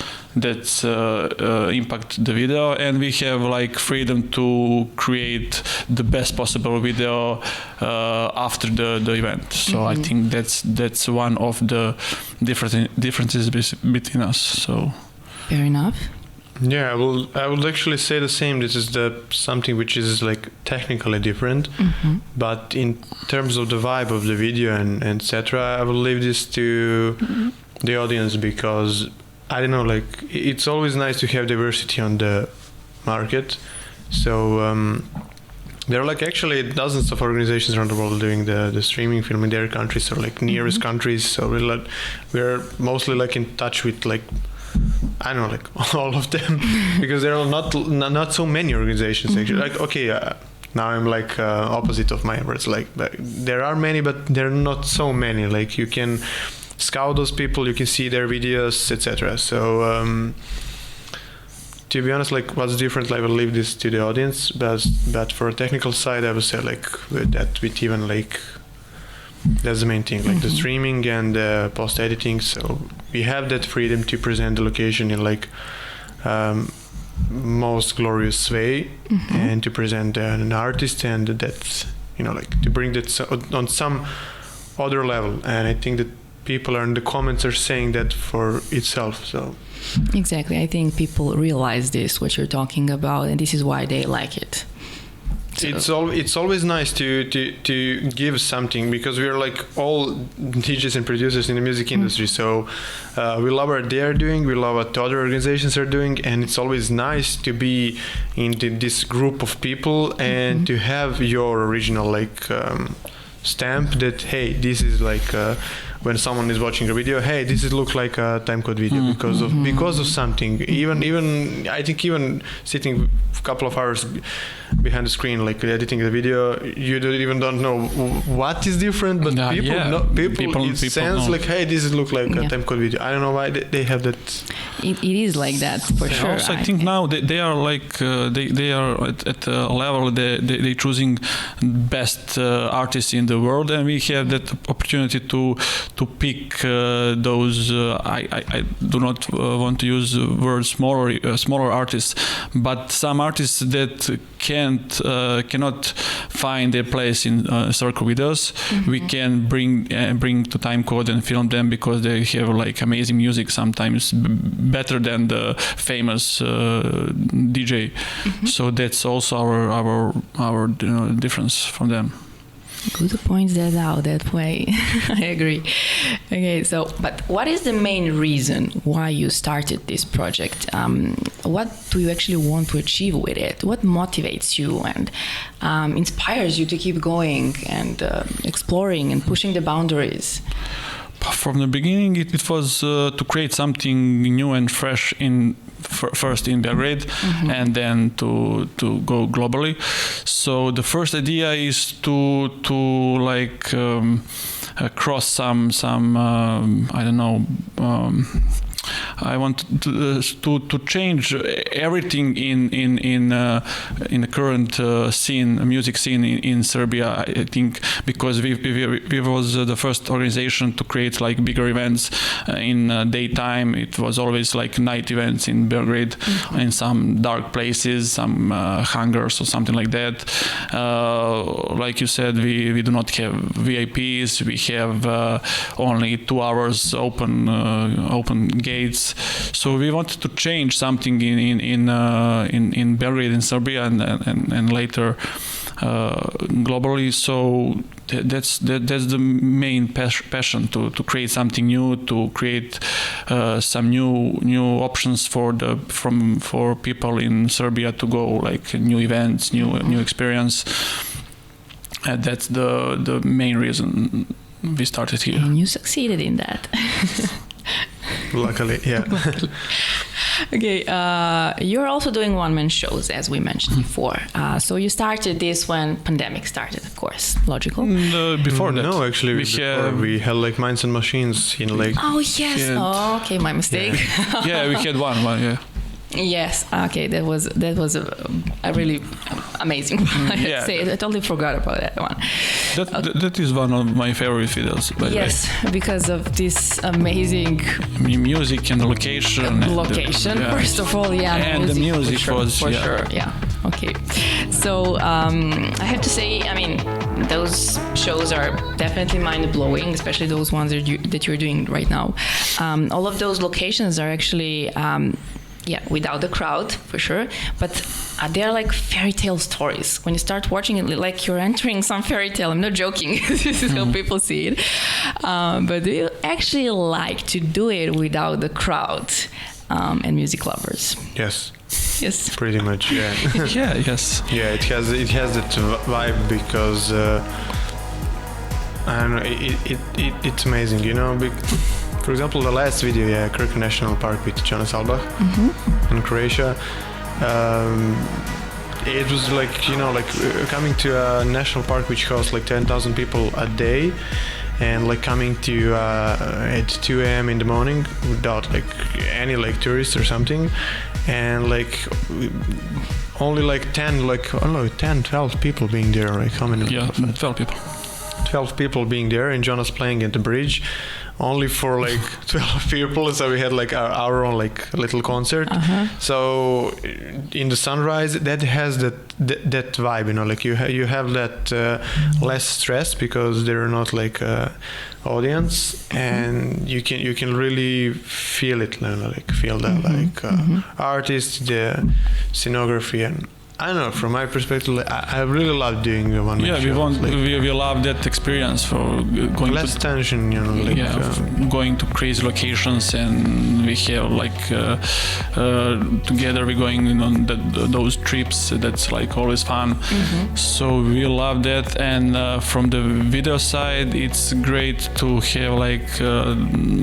impact the video, and we have like freedom to create the best possible video after the event. So I think that's one of the differences between us. So fair enough. Yeah, I would actually say the same. This is something which is like technically different, but in terms of the vibe of the video and etc., I will leave this to the audience, because I don't know, like it's always nice to have diversity on the market. So there are like actually dozens of organizations around the world doing the streaming film in their countries, or like nearest countries. So we're mostly like in touch with like, I don't know, like all of them, because there are not so many organizations actually. Like okay, now I'm like opposite of my words. Like there are many, but there are not so many. Like you can scout those people, you can see their videos, etc. So to be honest, like what's different, I will leave this to the audience. But for a technical side, I would say like with even like that's the main thing, like the streaming and post editing. So we have that freedom to present the location in like most glorious way, and to present an artist, and that's, you know, like to bring that on some other level. And I think that people in the comments are saying that for itself. So exactly, I think people realize this, what you're talking about, and this is why they like it. So it's always nice to give something, because we are like all DJs and producers in the music industry. So we love what they are doing, we love what other organizations are doing, and it's always nice to be in this group of people and to have your original like stamp that, hey, this is like when someone is watching a video, hey, this is look like a Timecode video because of something. Even I think even sitting a couple of hours behind the screen, like editing the video, you don't know what is different, but people it sense like, hey, this is look like a Timecode video. I don't know why they have that. It is like that for sure. Also, I think now they are like they are at a level they choosing best artists in the world, and we have that opportunity to pick those. I do not want to use the word smaller artists, but some artists that cannot find their place in circle videos. We can bring to Timecode and film them, because they have like amazing music, sometimes better than the famous DJ. So that's also our difference from them. Good point that out that way. I agree. Okay, so, but what is the main reason why you started this project? What do you actually want to achieve with it? What motivates you and inspires you to keep going and exploring and pushing the boundaries? From the beginning, it was to create something new and fresh first in Belgrade, and then to go globally. So the first idea is to like cross some I don't know. I want to change everything in the current music scene in Serbia. I think because we was the first organization to create like bigger events in daytime. It was always like night events in Belgrade, in some dark places, some hangars or something like that. Like you said, we do not have VIPs. We have only 2 hours open gates. So we wanted to change something in Belgrade, in Serbia, and later globally. So that's the main passion, to create something new, to create some new options for people in Serbia to go, like new events, new experience. That's the main reason we started here. And you succeeded in that. Luckily, yeah. Okay, you're also doing one-man shows, as we mentioned before. So you started this when pandemic started, of course. Logical. Before that, no, actually, we had like Minds and Machines in like. Oh yes. Yeah. Oh, okay, my mistake. Yeah, we had one. Yeah. Yes. Okay, that was a really amazing one. I Yeah. say I totally forgot about that one. That is one of my favorite videos. By the way. Yes, because of this amazing Music and the location. location. Yeah. First of all, yeah, And the music for was, yeah. sure. Yeah. Okay. So I have to say, I mean, those shows are definitely mind-blowing, especially those ones that you're doing right now. All of those locations are actually. Without the crowd, for sure. But they're like fairy tale stories. When you start watching it, like you're entering some fairy tale. I'm not joking. This is how people see it. But do you actually like to do it without the crowd and music lovers? Yes. Yes. Pretty much, yeah. Yeah. Yes. Yeah, it has that vibe because I don't know. It's amazing, you know. For example, the last video, Krk National Park with Jonas Albach in Croatia. It was like, you know, like coming to a national park which hosts like 10,000 people a day, and like coming to at 2 a.m. in the morning without like any like tourists or something, and like only like 12 people being there. Like how many? Yeah, 12 people. 12 people being there, and Jonas playing at the bridge. Only for like 12 people, so we had like our own like little concert. So in the sunrise, that has that vibe, you know, like you have that less stress because they're not like audience, and you can really feel it, you know, like feel that artist, the scenography, and I don't know. From my perspective, I really love doing the one. Yeah, we love that experience for going less tension, you know. Like, going to crazy locations, and we have like together we're going on those trips. That's like always fun. So we love that, and from the video side, it's great to have like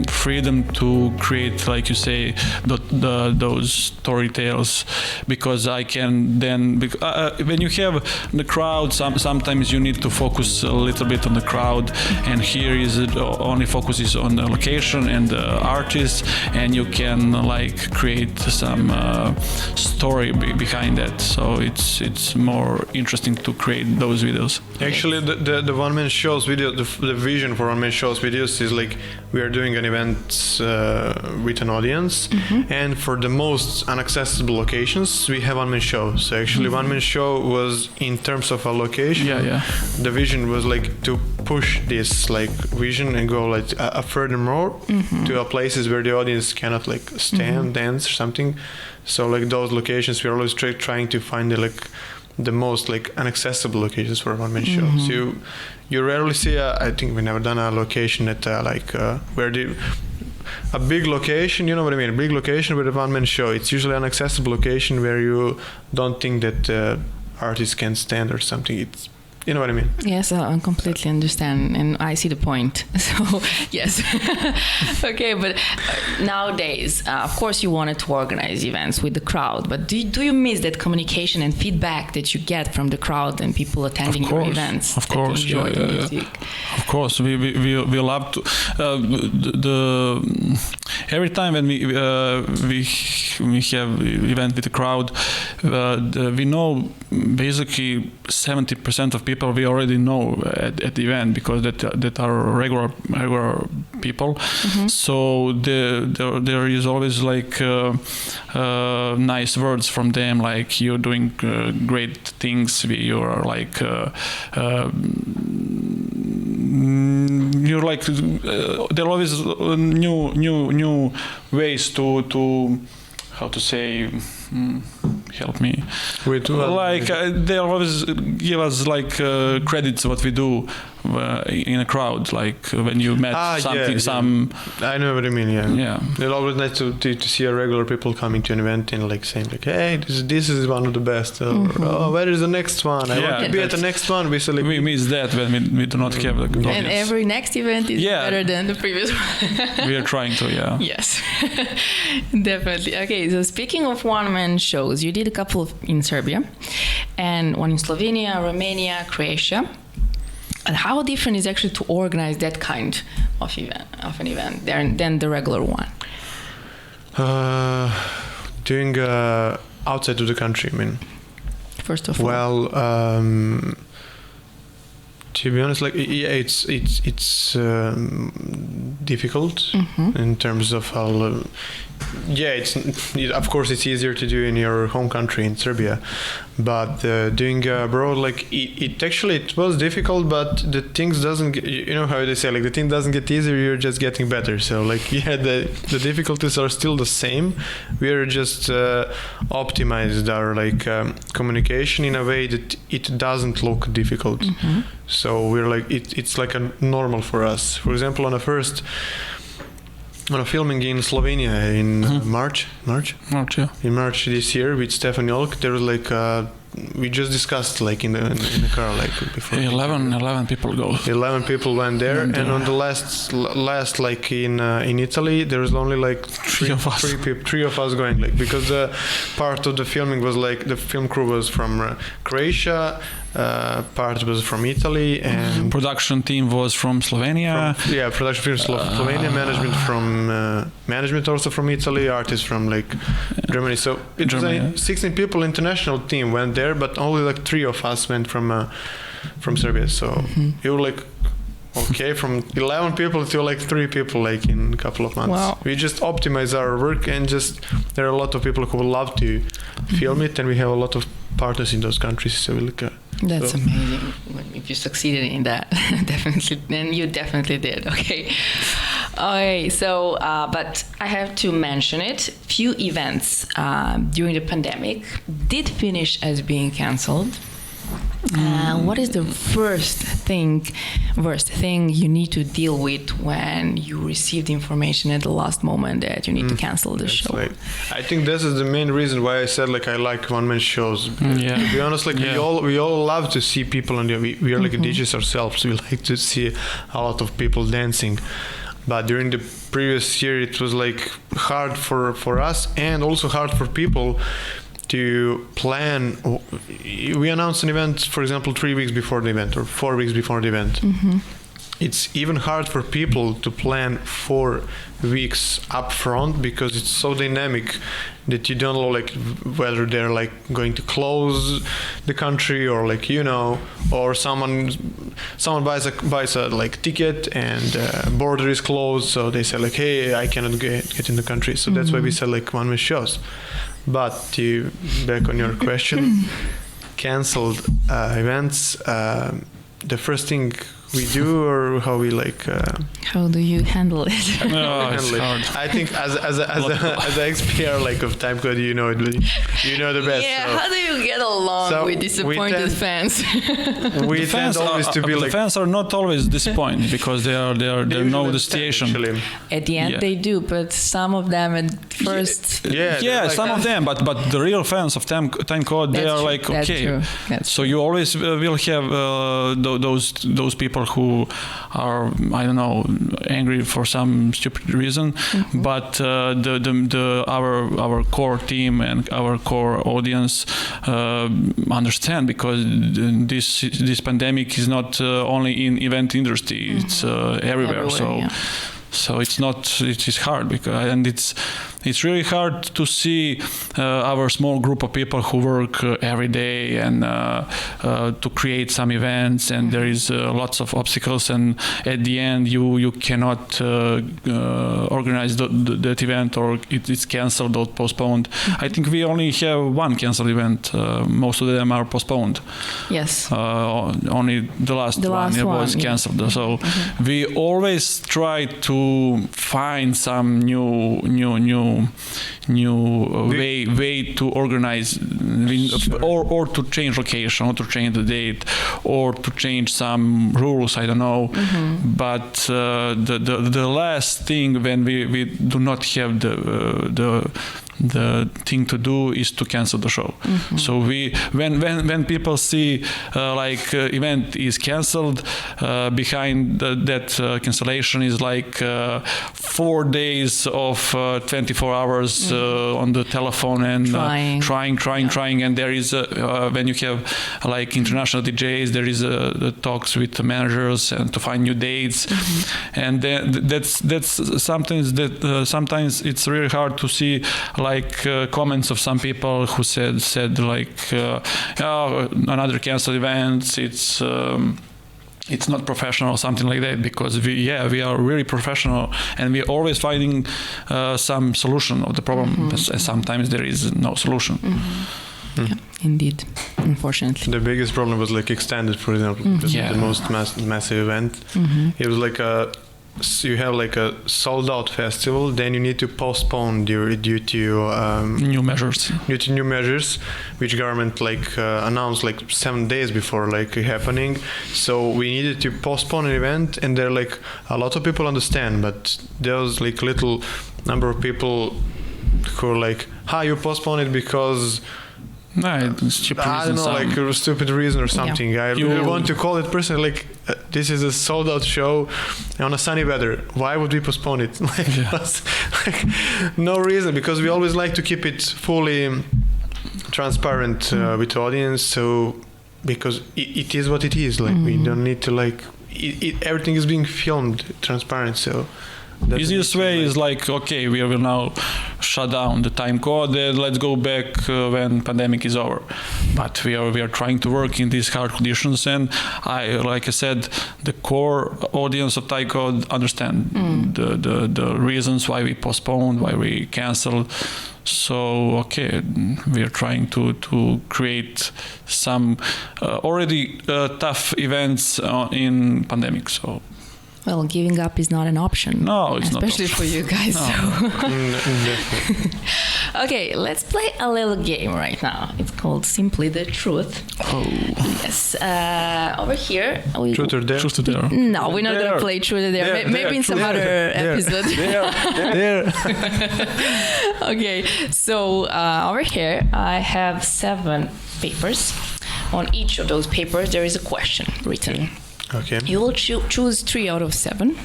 freedom to create, like you say, those story tales, because I can then. When you have the crowd, sometimes you need to focus a little bit on the crowd, and here is only focuses on the location and the artist, and you can like create some story behind that. So it's more interesting to create those videos. Actually, the one-man shows video, the vision for one-man shows videos is like we are doing an event with an audience, and for the most inaccessible locations, we have one-man shows. So actually, one-man show was in terms of a location. The vision was like to push this like vision and go like furthermore to places where the audience cannot like stand, dance or something. So like those locations, we're always trying to find the like the most like inaccessible locations for one-man shows. You rarely see I think we never done a location at where a big location, you know what I mean, a big location with a one-man show. It's usually an inaccessible location where you don't think that artists can stand or something. It's, you know what I mean? Yes, I completely understand, and I see the point. So, yes. Okay, but nowadays, of course, you wanted to organize events with the crowd, but do you miss that communication and feedback that you get from the crowd and people attending your events? Of course, yeah. Of course, we love to. Every time when we have event with the crowd, we know basically 70% of people we already know at the event, because that are regular people. So there is always like nice words from them, like you're doing great things. You are like you're like there are always new ways to how to say. Help me. They always give us like credits what we do in a crowd, like when you met something. I know what I mean. Yeah. It's always nice to see a regular people coming to an event and like saying like, hey, this is one of the best. Or, oh, where is the next one? I want to be at the next one. We miss that when we do not have the audience. And every next event is better than the previous one. We are trying to, Yes, definitely. Okay, so speaking of one-man shows, you did a couple in Serbia and one in Slovenia, Romania, Croatia. And how different is actually to organize that kind of an event than the regular one? Doing outside of the country, I mean. First of all. Well, to be honest, like it's difficult in terms of how. Of course it's easier to do in your home country in Serbia, but doing abroad, like it was difficult, but the things doesn't get, you know how they say, like the thing doesn't get easier, you're just getting better. So like the difficulties are still the same. We are just optimized our communication in a way that it doesn't look difficult. So we're like it's like a normal for us. For example, on a filming in Slovenia in March, in March this year with Stefan Jolk, there was like we just discussed like in the car like before. 11 people go. 11 people went there, and on the last like in Italy there was only like three of us going, like because the part of the filming was like the film crew was from Croatia. Part was from Italy, and production team was from Slovenia. Production team from Slovenia, management also from Italy, artists from like Germany. So it was a 16 people international team went there, but only like 3 of us went from Serbia. So it was like okay, from 11 people to like 3 people like in a couple of months. Wow. We just optimize our work, and just there are a lot of people who would love to film it, and we have a lot of partners in those countries. So we look at. That's amazing. If you succeeded in that, definitely, then you definitely did. Okay. So, but I have to mention it. Few events during the pandemic did finish as being cancelled. What is the worst thing you need to deal with when you receive the information at the last moment that you need to cancel the show? I think this is the main reason why I said like I like one-man shows. To be honest, like we all love to see people on we are like DJs ourselves. We like to see a lot of people dancing. But during the previous year, it was like hard for us and also hard for people to plan. We announced an event, for example, 3 weeks before the event or 4 weeks before the event. It's even hard for people to plan 4 weeks up front, because it's so dynamic that you don't know like whether they're like going to close the country or like or someone buys a like ticket and border is closed, so they say like, hey, I cannot get in the country. So that's why we said like one-man shows. But back on your question, cancelled events. The first thing we do, or how we like? How do you handle it? No, it's handle it? hard. I think as an XPR like of Timecode, you know the best. Yeah, so. how do you get along with disappointed fans? We tend always to be the like. fans are not always disappointed because they know the situation. Actually. At the end, they do, but some of them at first. Yeah, like, some of them, but the real fans of Timecode, they are true. like, That's okay. true. So you always will have those people who are, I don't know, angry for some stupid reason, but our core team and our core audience understand, because this pandemic is not only in event industry, it's everywhere. So it's not. It is hard and it's really hard to see our small group of people who work every day and to create some events, and there is lots of obstacles, and at the end you cannot organize that event, or it's cancelled or postponed. I think we only have one cancelled event. Most of them are postponed. Yes. Only the last one was cancelled. So we always try to find some new way to organize, or to change location, or to change the date, or to change some rules. I don't know. But the last thing when we do not have the thing to do is to cancel the show. So when people see event is cancelled, behind that cancellation is like 4 days of 24 hours on the telephone and trying, and there is when you have like international DJs, there is the talks with the managers and to find new dates, and that's sometimes it's really hard to see comments of some people who said like another cancelled event, it's not professional or something like that, because we are really professional and we're always finding some solution of the problem, and sometimes there is no solution. Yeah, indeed, unfortunately. The biggest problem was like extended, for example, because the most massive event. It was like you have like a sold out festival, then you need to postpone due to new measures. Due to new measures, which government announced like 7 days before happening. So we needed to postpone an event, and there like a lot of people understand, but there was like little number of people who are like, you postpone it because it's stupid I don't know, like a stupid reason or something. I really want to call it personally, this is a sold out show on a sunny weather. Why would we postpone it? No reason, because we always like to keep it fully transparent with the audience. So because it is what it is. We don't need to everything is being filmed transparent. So the easiest way is okay, we will now shut down the Timecode, and let's go back when pandemic is over. But we are trying to work in these hard conditions, and like I said, the core audience of Timecode understand the reasons why we postponed, why we canceled. So we are trying to create some already tough events in pandemic. So. Well, giving up is not an option. No, it's especially not. For you guys. No. Okay, let's play a little game right now. It's called Simply the Truth. Oh. Yes. Over here. Truth or Dare? Truth or Dare. No, we're not going to play Truth or Dare. Maybe in some other episode. There. Okay, so over here I have 7 papers. On each of those papers there is a question written. Okay. You will choose 3 out of 7.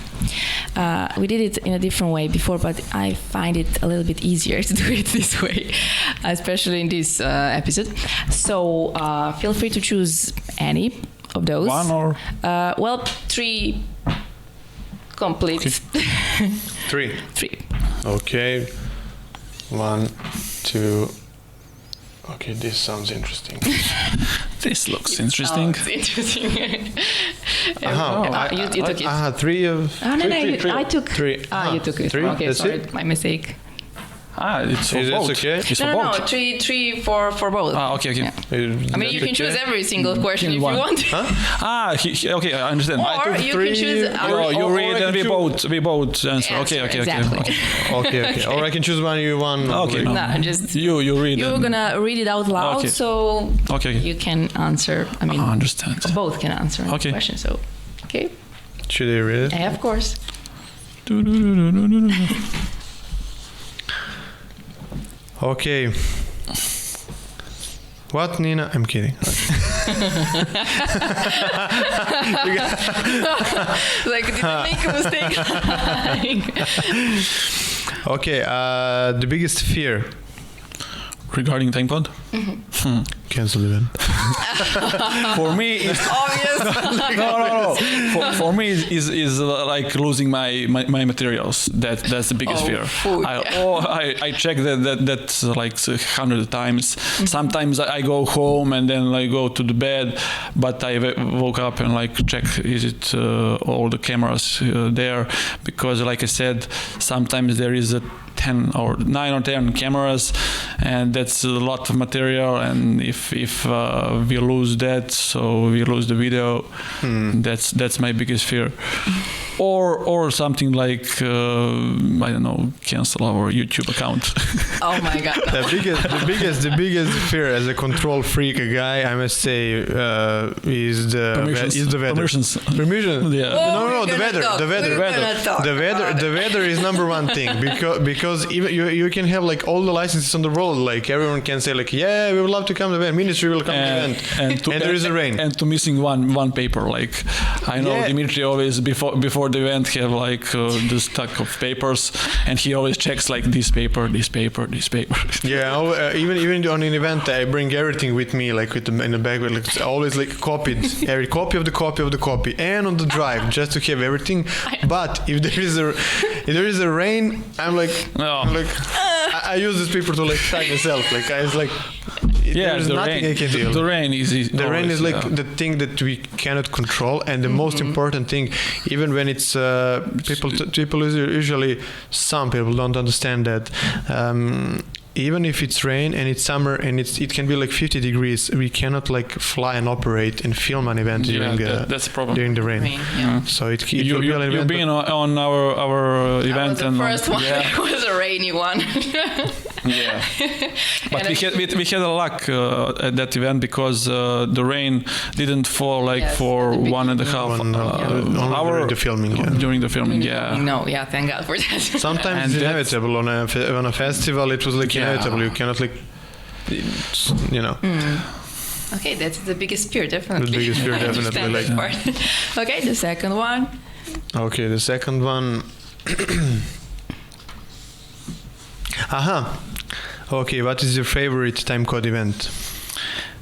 We did it in a different way before, but I find it a little bit easier to do it this way, especially in this episode. So feel free to choose any of those. 1 or? 3 complete. 3. 3. Okay. 1, 2. Okay, this sounds interesting. This looks interesting. Sounds interesting. You took it. 3 of... No, three. I took... 3. You took it. 3? Okay, That's sorry, it? my mistake. It's for Is that both. okay? It's for No, both. three for both. Okay. Yeah. I mean, you can choose every single question if you one. want. Okay, I understand. Or you can choose. You read and we both answer. Answer, Okay. exactly. Okay. Or I can choose one. You one. Okay. Like, No, just You read. you're and- gonna read it out loud, Okay. so Okay. you can answer. I mean, I understand. both can answer Okay. the question. So, okay, Should I read it? of course. Okay. What, Nina? I'm kidding. Like, did I make a mistake? Okay. The biggest fear. Regarding timecode, Cancel the event. for me, it's Obvious. no. For me, is like losing my materials. That's the biggest fear. I check that's like 100 times. Sometimes I go home and then I go to the bed, but I woke up and like check is it all the cameras there, because like I said, sometimes there is a 10 or 9 or 10 cameras, and that's a lot of material, and if we lose that, so we lose the video. That's my biggest fear. Or something like I don't know, cancel our YouTube account. Oh my god. The biggest fear as a control freak guy, I must say, is the weather. Permissions. Permission. Yeah. No, we're the gonna weather. talk. The weather. We're gonna talk about The weather is number one thing, because even you can have like all the licenses on the world, like everyone can say like, yeah, we would love to come to the event, ministry will come to the event, and there is a rain. And to missing one paper, like I know Dimitri always before the event have like the stack of papers, and he always checks like this paper. Yeah, even on an event, I bring everything with me, like in the bag, like it's always like copied, every copy of the copy, and on the drive, just to have everything. But if there is a rain, I'm like, I use this paper to like tag myself. Like I was like, there's nothing I can do. The rain is The rain is like the thing that we cannot control, and the most important thing, even when it's people usually, some people don't understand that. Even if it's rain and it's summer and it can be like 50 degrees, we cannot like fly and operate and film an event that's a problem. during the rain. So it will be an event. You've been on our event, the first one. Yeah. It was a rainy one. Yeah. But we had a luck at that event, because the rain didn't fall like for 1.5 hour during the filming. During the filming, No, thank God for that. Sometimes it's inevitable on a festival. It was like inevitable. You cannot like, Okay, that's the biggest fear, definitely. The biggest fear, I definitely, understand like- that part. Okay, the second one. Okay, the second one. Okay, what is your favorite timecode event?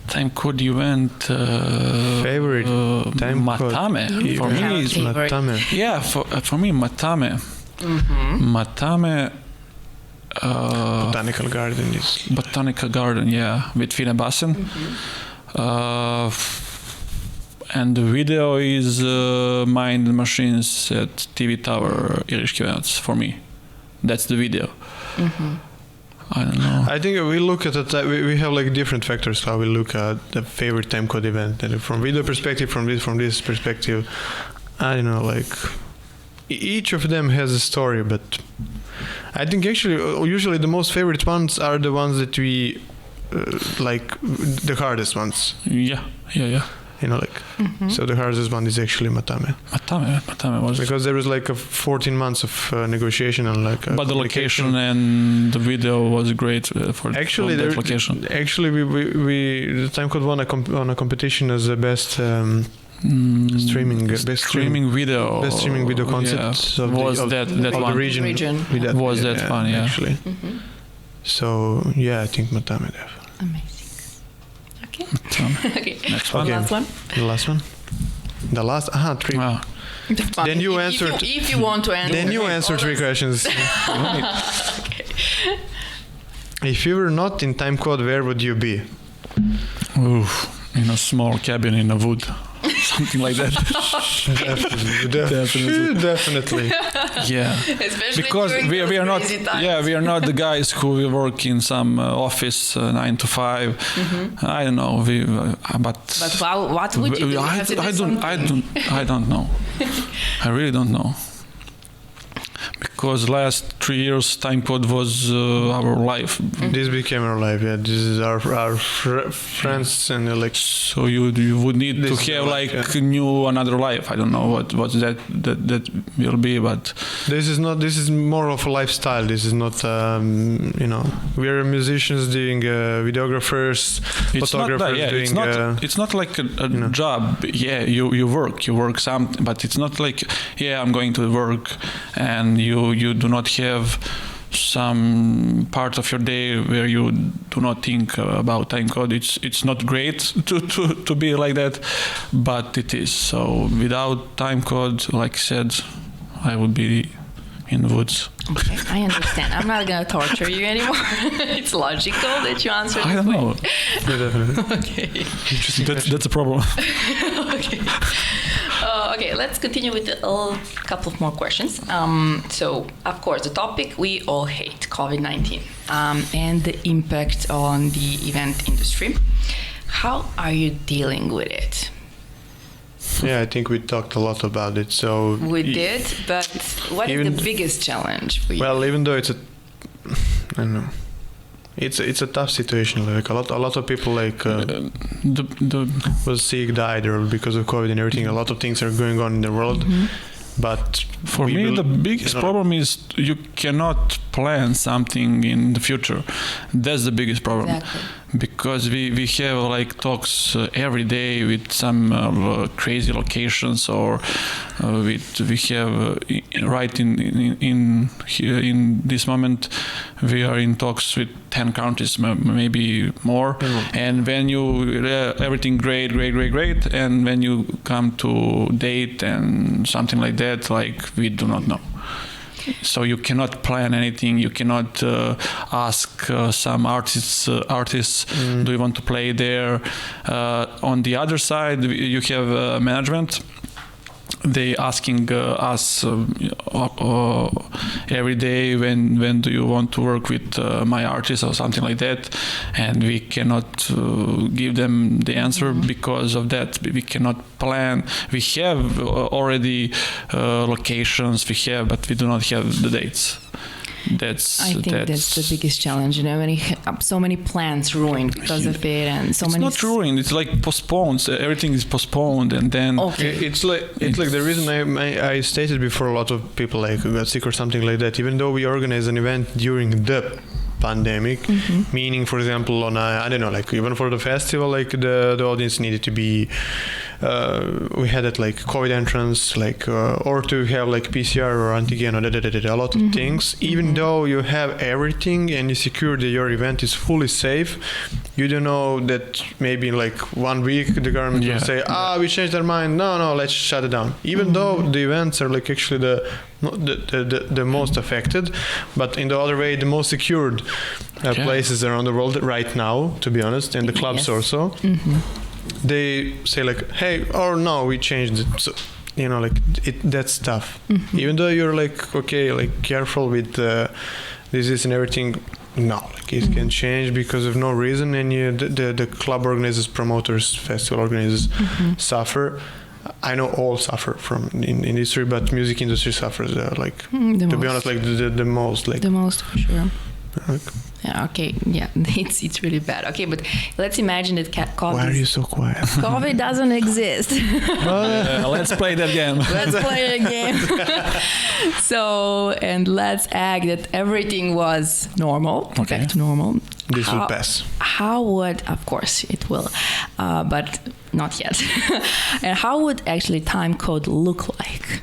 Timecode event. Favorite timecode. Matame. For me is favorite. Matame. Yeah, for me Matame. Matame. Botanical garden is. Botanical garden, yeah, with Fina Bassen. And the video is Mind Machines at TV Tower Iriškėvėnas for me. That's the video. I don't know. I think we look at it. We have like different factors how we look at the favorite timecode event, and from video perspective, from this perspective. I don't know, like each of them has a story, but I think actually usually the most favorite ones are the ones that we like, the hardest ones. Yeah. So the hardest one is actually Matame. Matame was, because there was like a 14 months of negotiation and like. But the location and the video was great for that location. Actually, we the timecode won a competition as the best streaming video concept. Yeah. So was that one? The region. Was that fun? Yeah. Actually. So yeah, I think Matame definitely. Amazing. Okay. Okay. Next one. Last one. The last one. The last. 3. Wow. Then you answered. If you want to answer. Then you answer 3 questions. Okay. If you were not in timecode, where would you be? Oof, in a small cabin in a wood. something like that. Definitely. Yeah, Especially because during we those are not. crazy times. Yeah, we are not the guys who will work in some office 9 to 5. I don't know. But What would you do? You have to do I don't know. I really don't know. Because last 3 years, Timecode was our life. This became our life. Yeah, this is our friends and like. So you would need to have like another life. I don't know what that will be, but This is more of a lifestyle. This is not we are musicians doing videographers, photographers doing. It's not like a job. Yeah, you work something, but it's not like I'm going to work and you do not have some part of your day where you do not think about Timecode. It's not great to be like that, but it is. So without Timecode, like I said, I would be in the woods. Okay, I understand. I'm not going to torture you anymore. It's logical that you answer this I don't way. know. Yeah, definitely. Okay. That's a problem. Okay. Okay, let's continue with a couple of more questions. So, of course, the topic we all hate, COVID-19, and the impact on the event industry. How are you dealing with it? Yeah, I think we talked a lot about it. So We did, but what is the biggest challenge for you? Well, even though I don't know. It's a tough situation. Like a lot of people was sick, died, or because of COVID and everything. A lot of things are going on in the world. But for me, the biggest problem is you cannot plan something in the future. That's the biggest problem. Exactly. Because we have like talks every day with some crazy locations, or we have right in this moment we are in talks with 10 countries, maybe more. And when you everything great, and when you come to date and something like that, like we do not know. So you cannot plan anything. You cannot ask some artists, do you want to play there? On the other side, you have management. They asking us every day when do you want to work with my artist or something like that, and we cannot give them the answer because of that. We cannot plan. We have already locations, but we do not have the dates. I think that's the biggest challenge. When you have so many plans ruined because of it, and so many. It's not ruined. It's like postponed. Everything is postponed, and then. Okay. It's like the reason I stated before. A lot of people like got sick or something like that. Even though we organize an event during the pandemic, meaning, for example, on I don't know, like even for the festival, like the audience needed to be. We had it like COVID entrance, like or to have like PCR or antigen or a lot of things. Even though you have everything and you secure that your event is fully safe, you don't know that maybe in like 1 week the government will say, we changed our mind. No, let's shut it down. Even though the events are like actually the most affected, but in the other way, the most secured places around the world right now, to be honest, and the clubs also. They say like, hey, or no, we changed it. So, like that's tough. Even though you're like, okay, like careful with disease and everything, no, like it can change because of no reason, and the club organizers, promoters, festival organizers suffer. I know all suffer from in industry, but music industry suffers to be honest, like the most, like the most for sure. Like, yeah, okay, yeah, it's really bad. Okay, but let's imagine that COVID. Why are you so quiet? COVID doesn't exist. Let's play that game. Let's play a game. So, and let's act that everything was normal, back to normal. This will pass. How would, of course, it will, but not yet. And how would actually Timecode look like?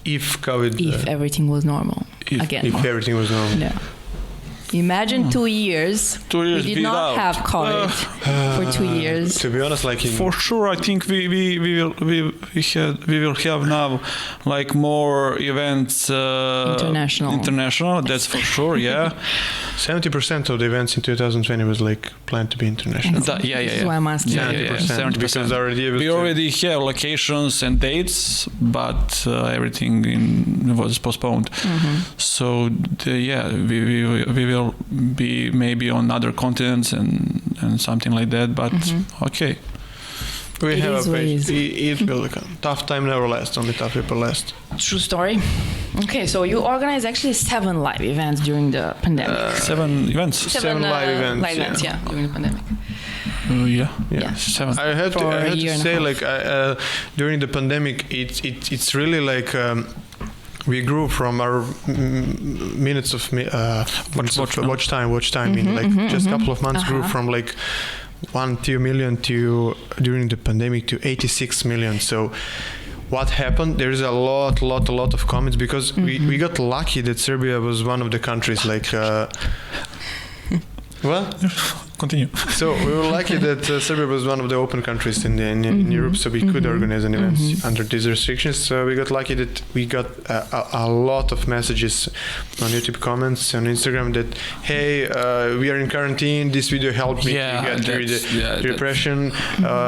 If COVID... If everything was normal again. If everything was normal. Yeah. Imagine 2 years. 2 years You did not without. have COVID for 2 years. To be honest, like For sure, I think we will have now like more events. International, that's for sure. Yeah. 70% of the events in 2020 was like planned to be international. This is why I'm asking. Yeah, 70%, because our idea was we already have locations and dates, but everything was postponed. So we will be maybe on other continents and something like that. But okay. We It have is a what it page. is. It will come. Tough time never lasts. Only tough people last. True story. Okay, so you organized actually 7 live events during the pandemic. 7 events. 7 live events, Live events, yeah, during the pandemic. Yeah. 7. I had For to a year and a say, half. like, during the pandemic, it's really like we grew from our minutes of watch time in like just a couple of months grew from like 1-2 million to during the pandemic to 86 million. So what happened? There is a lot of comments because we got lucky that Serbia was one of the countries like. Well, continue. So we were lucky that Serbia was one of the open countries in Europe, so we could organize an event under these restrictions. So we got lucky that we got a lot of messages on YouTube comments on Instagram that, hey, we are in quarantine. This video helped me to get through the depression.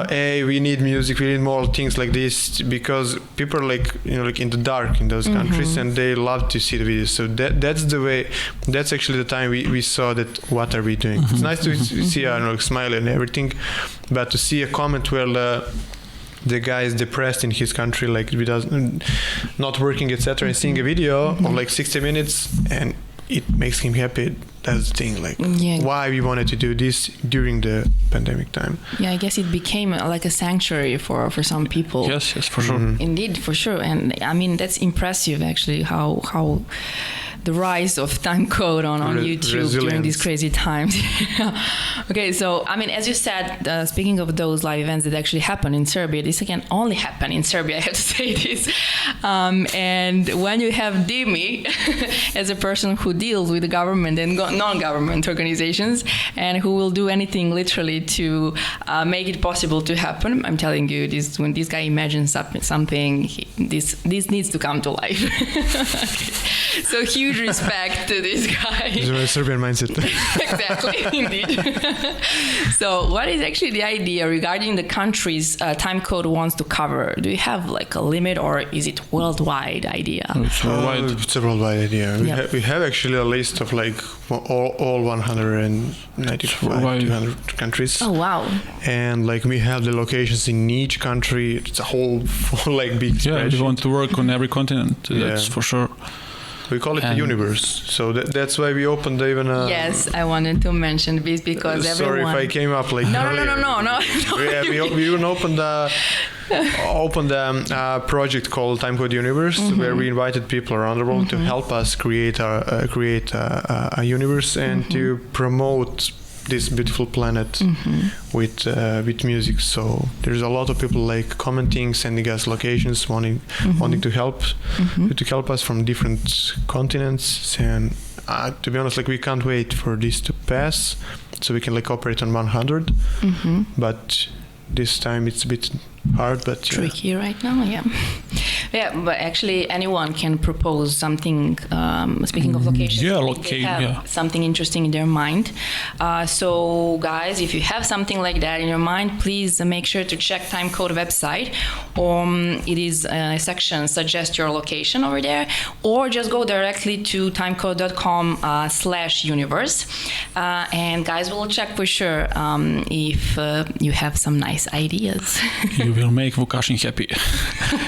Hey, we need music. We need more things like this because people are like like in the dark in those countries, and they love to see the videos. So that's the way. That's actually the time we saw that. What are we doing? It's nice to see a smile and everything, but to see a comment where the guy is depressed in his country, like not working, etc., and seeing a video of like 60 minutes and it makes him happy. That's the thing, like why we wanted to do this during the pandemic time. Yeah, I guess it became like a sanctuary for some people. Yes, for sure. Indeed, for sure. And I mean, that's impressive actually how the rise of Timecode on YouTube during these crazy times. Okay, so I mean, as you said, speaking of those live events that actually happen in Serbia, this can only happen in Serbia, I have to say this. And when you have Dimi as a person who deals with the government and non-government organizations and who will do anything literally to make it possible to happen, I'm telling you, when this guy imagines something, this needs to come to life. Okay. So huge respect to this guy. This is my Serbian mindset. Exactly, indeed. So what is actually the idea regarding the countries Timecode wants to cover? Do you have like a limit or is it worldwide idea? It's worldwide. It's a worldwide idea. We have actually a list of like all 195, 200 countries. Oh, wow. And like we have the locations in each country. It's a whole like big spreadsheet. We want to work on every continent. That's for sure. We call it the universe, so that's why we opened even. Yes, I wanted to mention this because sorry everyone. if I came up like. No. We even opened a project called Timecode Universe, where we invited people around the world to help us create a universe and to promote this beautiful planet with music. So there's a lot of people like commenting, sending us locations, wanting to help us from different continents. And to be honest, like we can't wait for this to pass so we can like operate on 100. But this time it's a bit hard, but tricky right now. Yeah, but actually anyone can propose something. Speaking of locations, they have something interesting in their mind. So guys, if you have something like that in your mind, please make sure to check Timecode website. It is a section suggest your location over there, or just go directly to timecode.com/universe. And guys, we'll check for sure if you have some nice ideas. You will make Vukashin happy.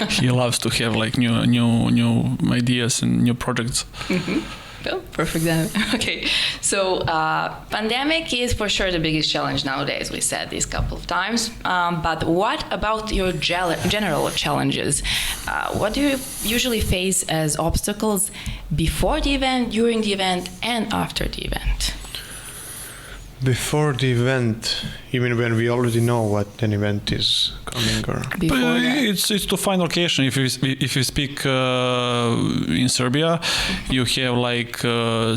He loves to have like new ideas and new projects. Oh, perfect. Okay, so pandemic is for sure the biggest challenge nowadays. We said this a couple of times. But what about your general challenges? What do you usually face as obstacles before the event, during the event, and after the event? Before the event, even when we already know what an event is coming? Or Before that? It's to find location. If you speak in Serbia, you have like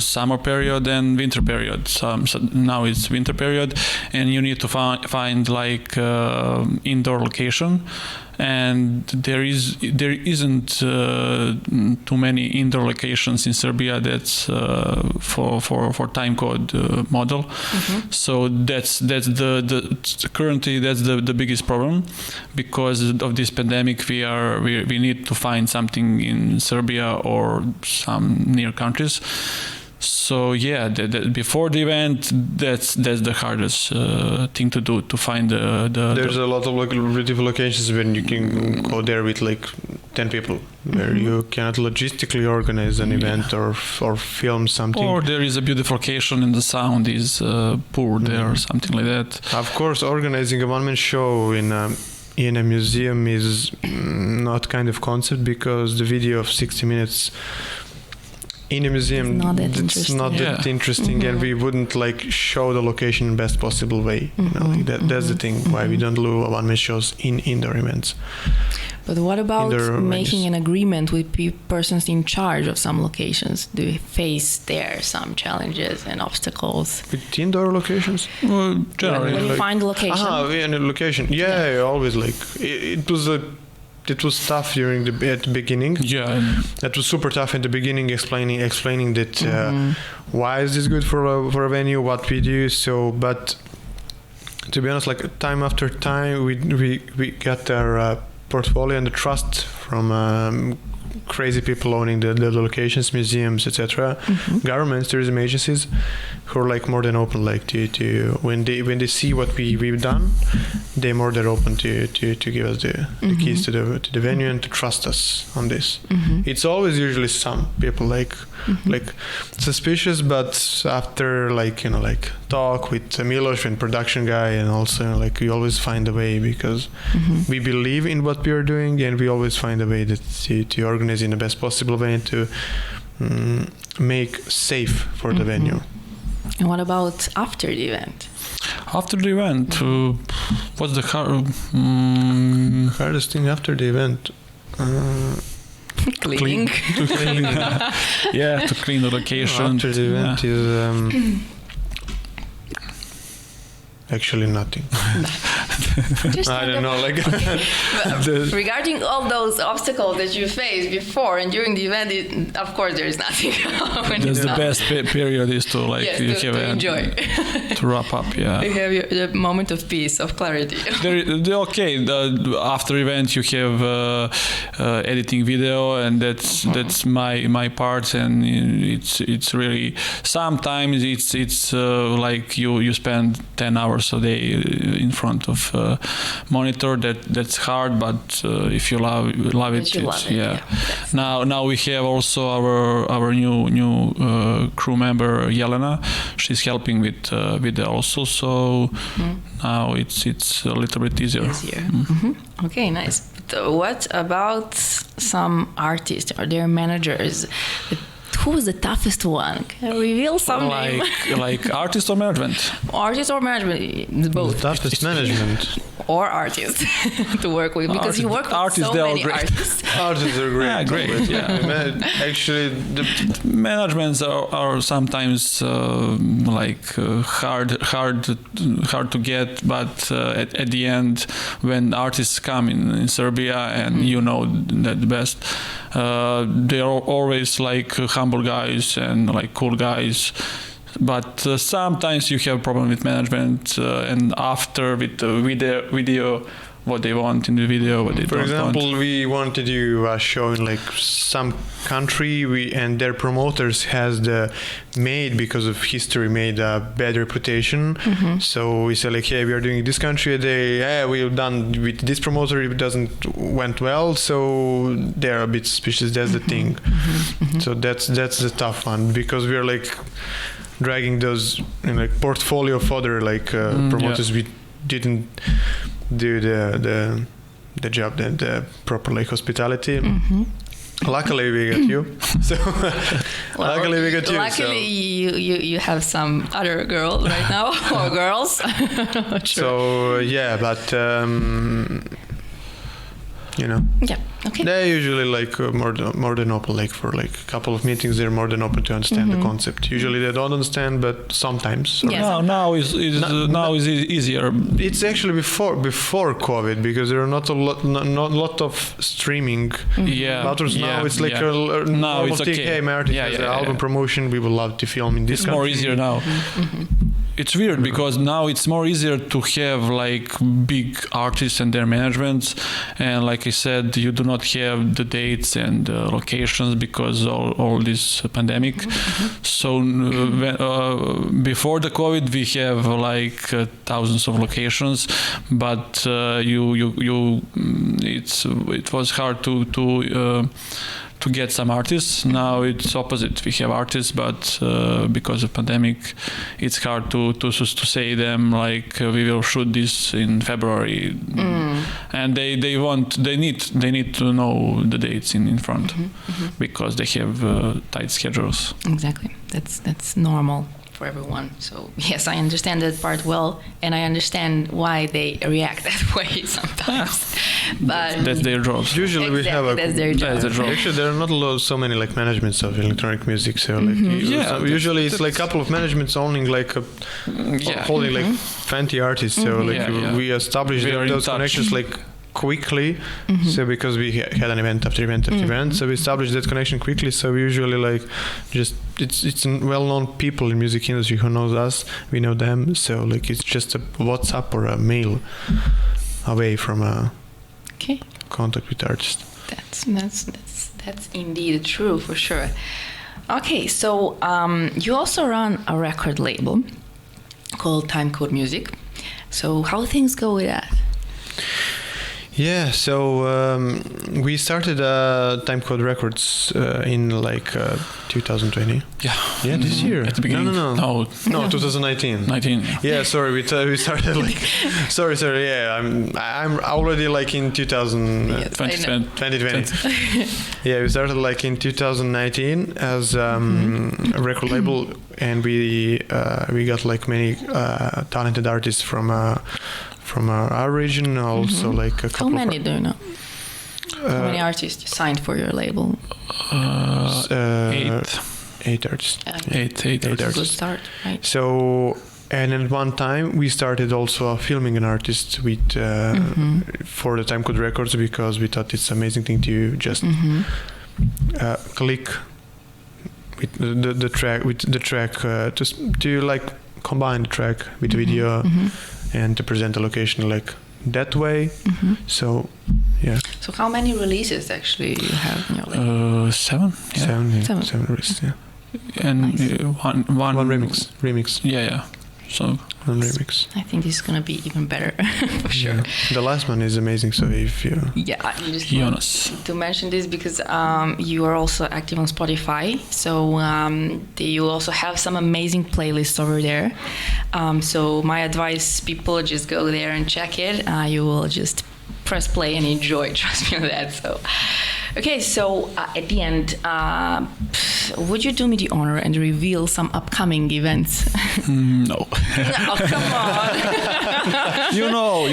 summer period and winter period. So now it's winter period, and you need to find like indoor location. And there isn't too many indoor locations in Serbia that's for Timecode model. Mm-hmm. So that's currently the biggest problem, because of this pandemic. We need to find something in Serbia or some near countries. So yeah, before the event, that's the hardest thing to do, to find there's a lot of beautiful locations when you can go there with like 10 people, where you cannot logistically organize an event or film something. Or there is a beautiful location and the sound is poor there or something like that. Of course, organizing a one-man show in a museum is not kind of concept, because the video of 60 minutes in a museum, it's not that interesting. And we wouldn't like show the location in best possible way. That's the thing why we don't do one-man shows in indoor events. But what about making an agreement with persons in charge of some locations? Do you face there some challenges and obstacles? With indoor locations? Well, generally, when you find the location? In a location. Yeah, always like it was tough at the beginning. Yeah, that was super tough in the beginning, explaining that why is this good for a venue, what we do. So, but to be honest, like time after time, we got our portfolio and the trust from crazy people owning the locations, museums, etc. Governments, tourism agencies, who are like more than open, like to when they see what we've done, they're more than open to give us the keys to the venue and to trust us on this. It's always usually some people like suspicious, but after like talk with Milos and production guy, and also like we always find a way, because we believe in what we are doing, and we always find a way that to organize in the best possible way to make safe for the venue. And what about after the event? After the event, what's the hardest thing after the event? Cleaning. To clean. Yeah, to clean the location. After the event is actually nothing. I don't know, like regarding all those obstacles that you faced before and during the event, of course there is nothing. That's the best period, is to like to enjoy, to wrap up. Yeah, you have the moment of peace, of clarity. After event you have editing video, and that's my part, and it's really sometimes it's like you spend 10 hours a day in front of monitor. That's hard, but if you love it, yeah. Now we have also our new crew member Jelena. She's helping with video also, so now it's a little bit easier. Okay, nice. But what about some artists or their managers? Who was the toughest one? Can you reveal some name? Like artist or management? Artist or management? Both. The toughest management. Or artists to work with, because you work with artists, so many artists. Artists are great. Yeah, great. Yeah. Actually, the managements are sometimes hard to get, but at the end, when artists come in Serbia, and you know that the best, they are always like humble guys and like cool guys. But sometimes you have problem with management, and after with the video, what they want in the video, what they don't want. For example, we want to do a show in like some country, and their promoters has because of history made a bad reputation. So we say like, hey, we are doing this country a day. We've done with this promoter, it went well, so they're a bit suspicious. That's the thing. So that's the tough one, because we are like dragging those in like portfolio of other like promoters. We didn't do the job, the proper like hospitality. Luckily, we got you. So luckily, we got you. Luckily, you have some other girl right now or girls. So yeah, but Yeah. Okay. they're usually like more than open. Like for like a couple of meetings, they're more than open to understand the concept. Usually they don't understand, but sometimes. Yes. Now is easier. It's actually before COVID, because there are not a lot of streaming buttons. Now it's like a now normal it's thing. okay. Hey, my artist has an album promotion. We would love to film in this. It's more easier now. It's weird because now it's more easier to have like big artists and their managements, and like I said, you do not have the dates and locations because all this pandemic. So before the COVID, we have like thousands of locations, but it was hard to get some artists. Now it's opposite. We have artists, but because of pandemic, it's hard to say them like we will shoot this in February, and they need to know the dates in front because they have tight schedules. Exactly. That's normal for everyone. So yes, I understand that part well, and I understand why they react that way sometimes. But that's their job. Usually we have that's their job. Actually, there are not so many like managements of electronic music. So like usually it's like a couple of managements owning like holding like 20 artists. So like we established those connections like quickly. So because we had an event after event after event, so we established that connection quickly. So we usually like just it's well-known people in music industry who knows us, we know them. So like it's just a WhatsApp or a mail away from a contact with artist. That's indeed true for sure. Okay, so you also run a record label called Timecode Music. So how things go with that? Yeah, so we started Timecode Records in like 2020. Yeah, this year. At the beginning. No, 2019. 19. Yeah, sorry, we started like. sorry. Yeah, I'm already like in 2020. Yeah, we started like in 2019 as a record label, and we got like many talented artists from our region, also like a couple. How many do you know? How many artists you signed for your label? 8 artists. Eight artists. Good start, right? So, and at one time we started also filming an artist with for the Timecode Records, because we thought it's an amazing thing to just click with the track to like combine the track with video. And to present a location like that way. So, yeah. So how many releases actually you have in your label? 7. Yeah. Seven releases, yeah. And nice. One remix. Yeah. So one remix. I think this is gonna be even better for sure. Yeah. The last one is amazing. So if you I just want to mention this because you are also active on Spotify. So you also have some amazing playlists over there. So my advice, people just go there and check it. You will just press play and enjoy. Trust me on that. So. Okay, so at the end, would you do me the honor and reveal some upcoming events? No. Oh, come on. you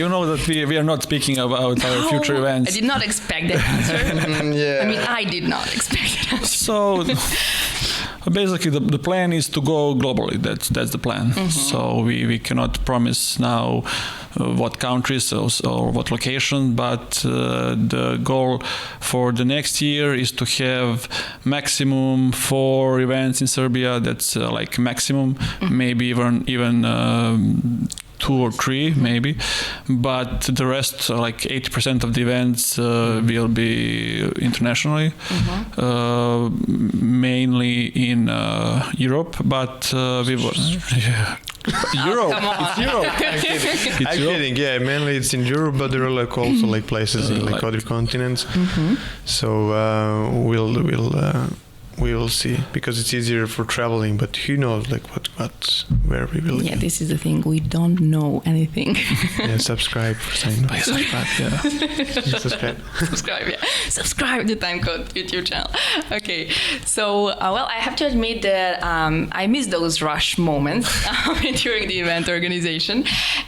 know that we are not speaking about our future events. I did not expect that answer. yeah. I mean, I did not expect that answer. So basically the plan is to go globally. That's the plan. So we cannot promise now what countries or what location, but the goal for the next year is to have maximum 4 events in Serbia. That's like maximum, maybe even 2 or 3 maybe, but the rest, like 80% of the events will be internationally, mainly in Europe, but we will. Europe. It's Europe. I'm kidding. Yeah, mainly it's in Europe, but there are like also like places in like other continents. So we will see, because it's easier for traveling. But who knows, like where we will. Yeah, this is the thing. We don't know anything. Yeah, subscribe for saying. Subscribe, yeah. Subscribe. Subscribe, yeah. Subscribe to Timecode YouTube channel. Okay, so well, I have to admit that I miss those rush moments during the event organization,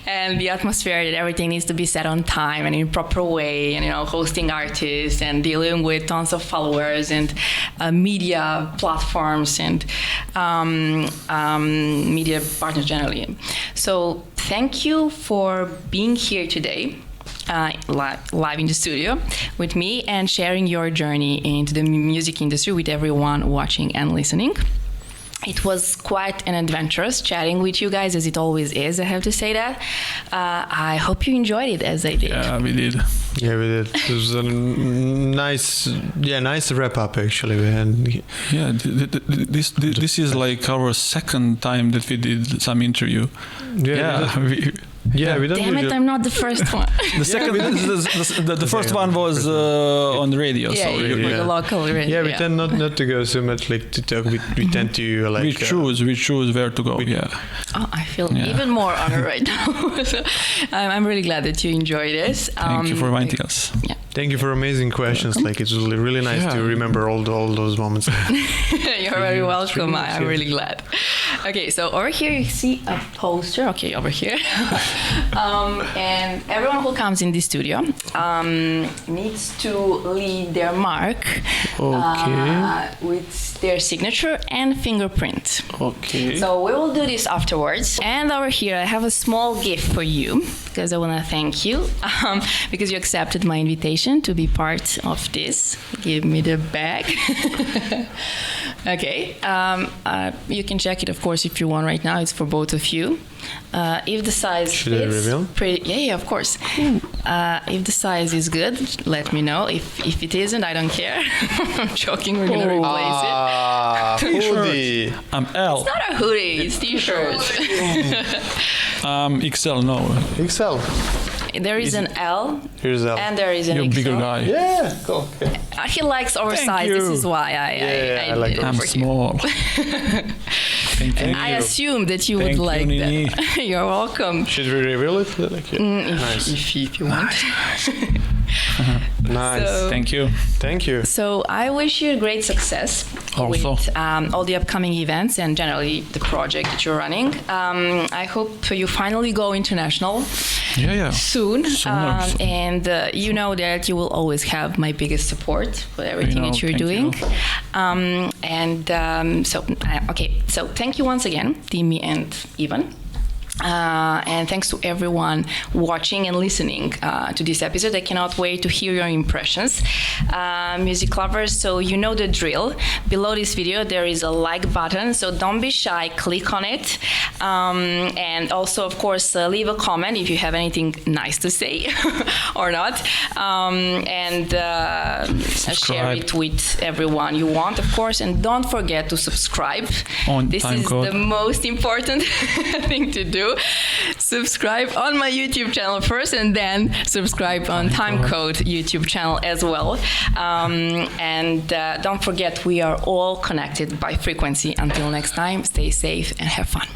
and the atmosphere that everything needs to be set on time and in a proper way, and hosting artists and dealing with tons of followers and media platforms and media partners generally. So thank you for being here today. Live in the studio with me and sharing your journey into the music industry with everyone watching and listening. It was quite an adventurous chatting with you guys, as it always is, I have to say that. I hope you enjoyed it as I did. Yeah, we did. Yeah, we did. It was a nice wrap up actually. And yeah, this is like our second time that we did some interview. Yeah, we don't. Damn it! I'm not the first one. The second, the first one was on the radio. Yeah, so the local radio. Yeah, we tend not to go so much like to talk. We tend to like. We choose where to go. Yeah. Oh, I feel even more honored right now. So, I'm really glad that you enjoyed this. Thank you for inviting us. Yeah. Thank you for amazing questions. Like it's really nice to remember all those moments. You're very welcome. I'm really glad. Okay, so over here you see a poster. Okay, over here. And everyone who comes in the studio needs to leave their mark with their signature and fingerprint. Okay. So we will do this afterwards. And over here I have a small gift for you, because I want to thank you because you accepted my invitation to be part of this. Give me the bag. Okay. You can check it, of course, if you want right now. It's for both of you. If the size fits, yeah, of course. If the size is good, let me know. If it isn't, I don't care. I'm joking. We're gonna replace it. Hoodie. I'm L. It's not a hoodie. It's t-shirts. XL. No. XL. There is an L. Here's L. And there is an You're a XL. bigger guy. Yeah. Cool. Okay. He likes oversized. This is why I like did it I'm for small. Thank you. I assumed that you would Thank you, like Nini. that. You're welcome. Should we reveal it? Like, nice. If you want. Nice. So- Thank you. Thank you. So I wish you great success Also. with all the upcoming events and generally the project that you're running. I hope you finally go international Yeah. soon. Sooner. And you know that you will always have my biggest support for everything that you're thank doing. you. So thank you once again, Timmy and Ivan. And thanks to everyone watching and listening to this episode. I cannot wait to hear your impressions. Music lovers, so you know the drill. Below this video there is a like button, so don't be shy, click on it. And also, of course, leave a comment if you have anything nice to say or not. And share it with everyone you want, of course. And don't forget to subscribe. This is the most important thing to do. Subscribe on my YouTube channel first, and then subscribe on Timecode YouTube channel as well. And don't forget, we are all connected by frequency. Until next time, stay safe and have fun.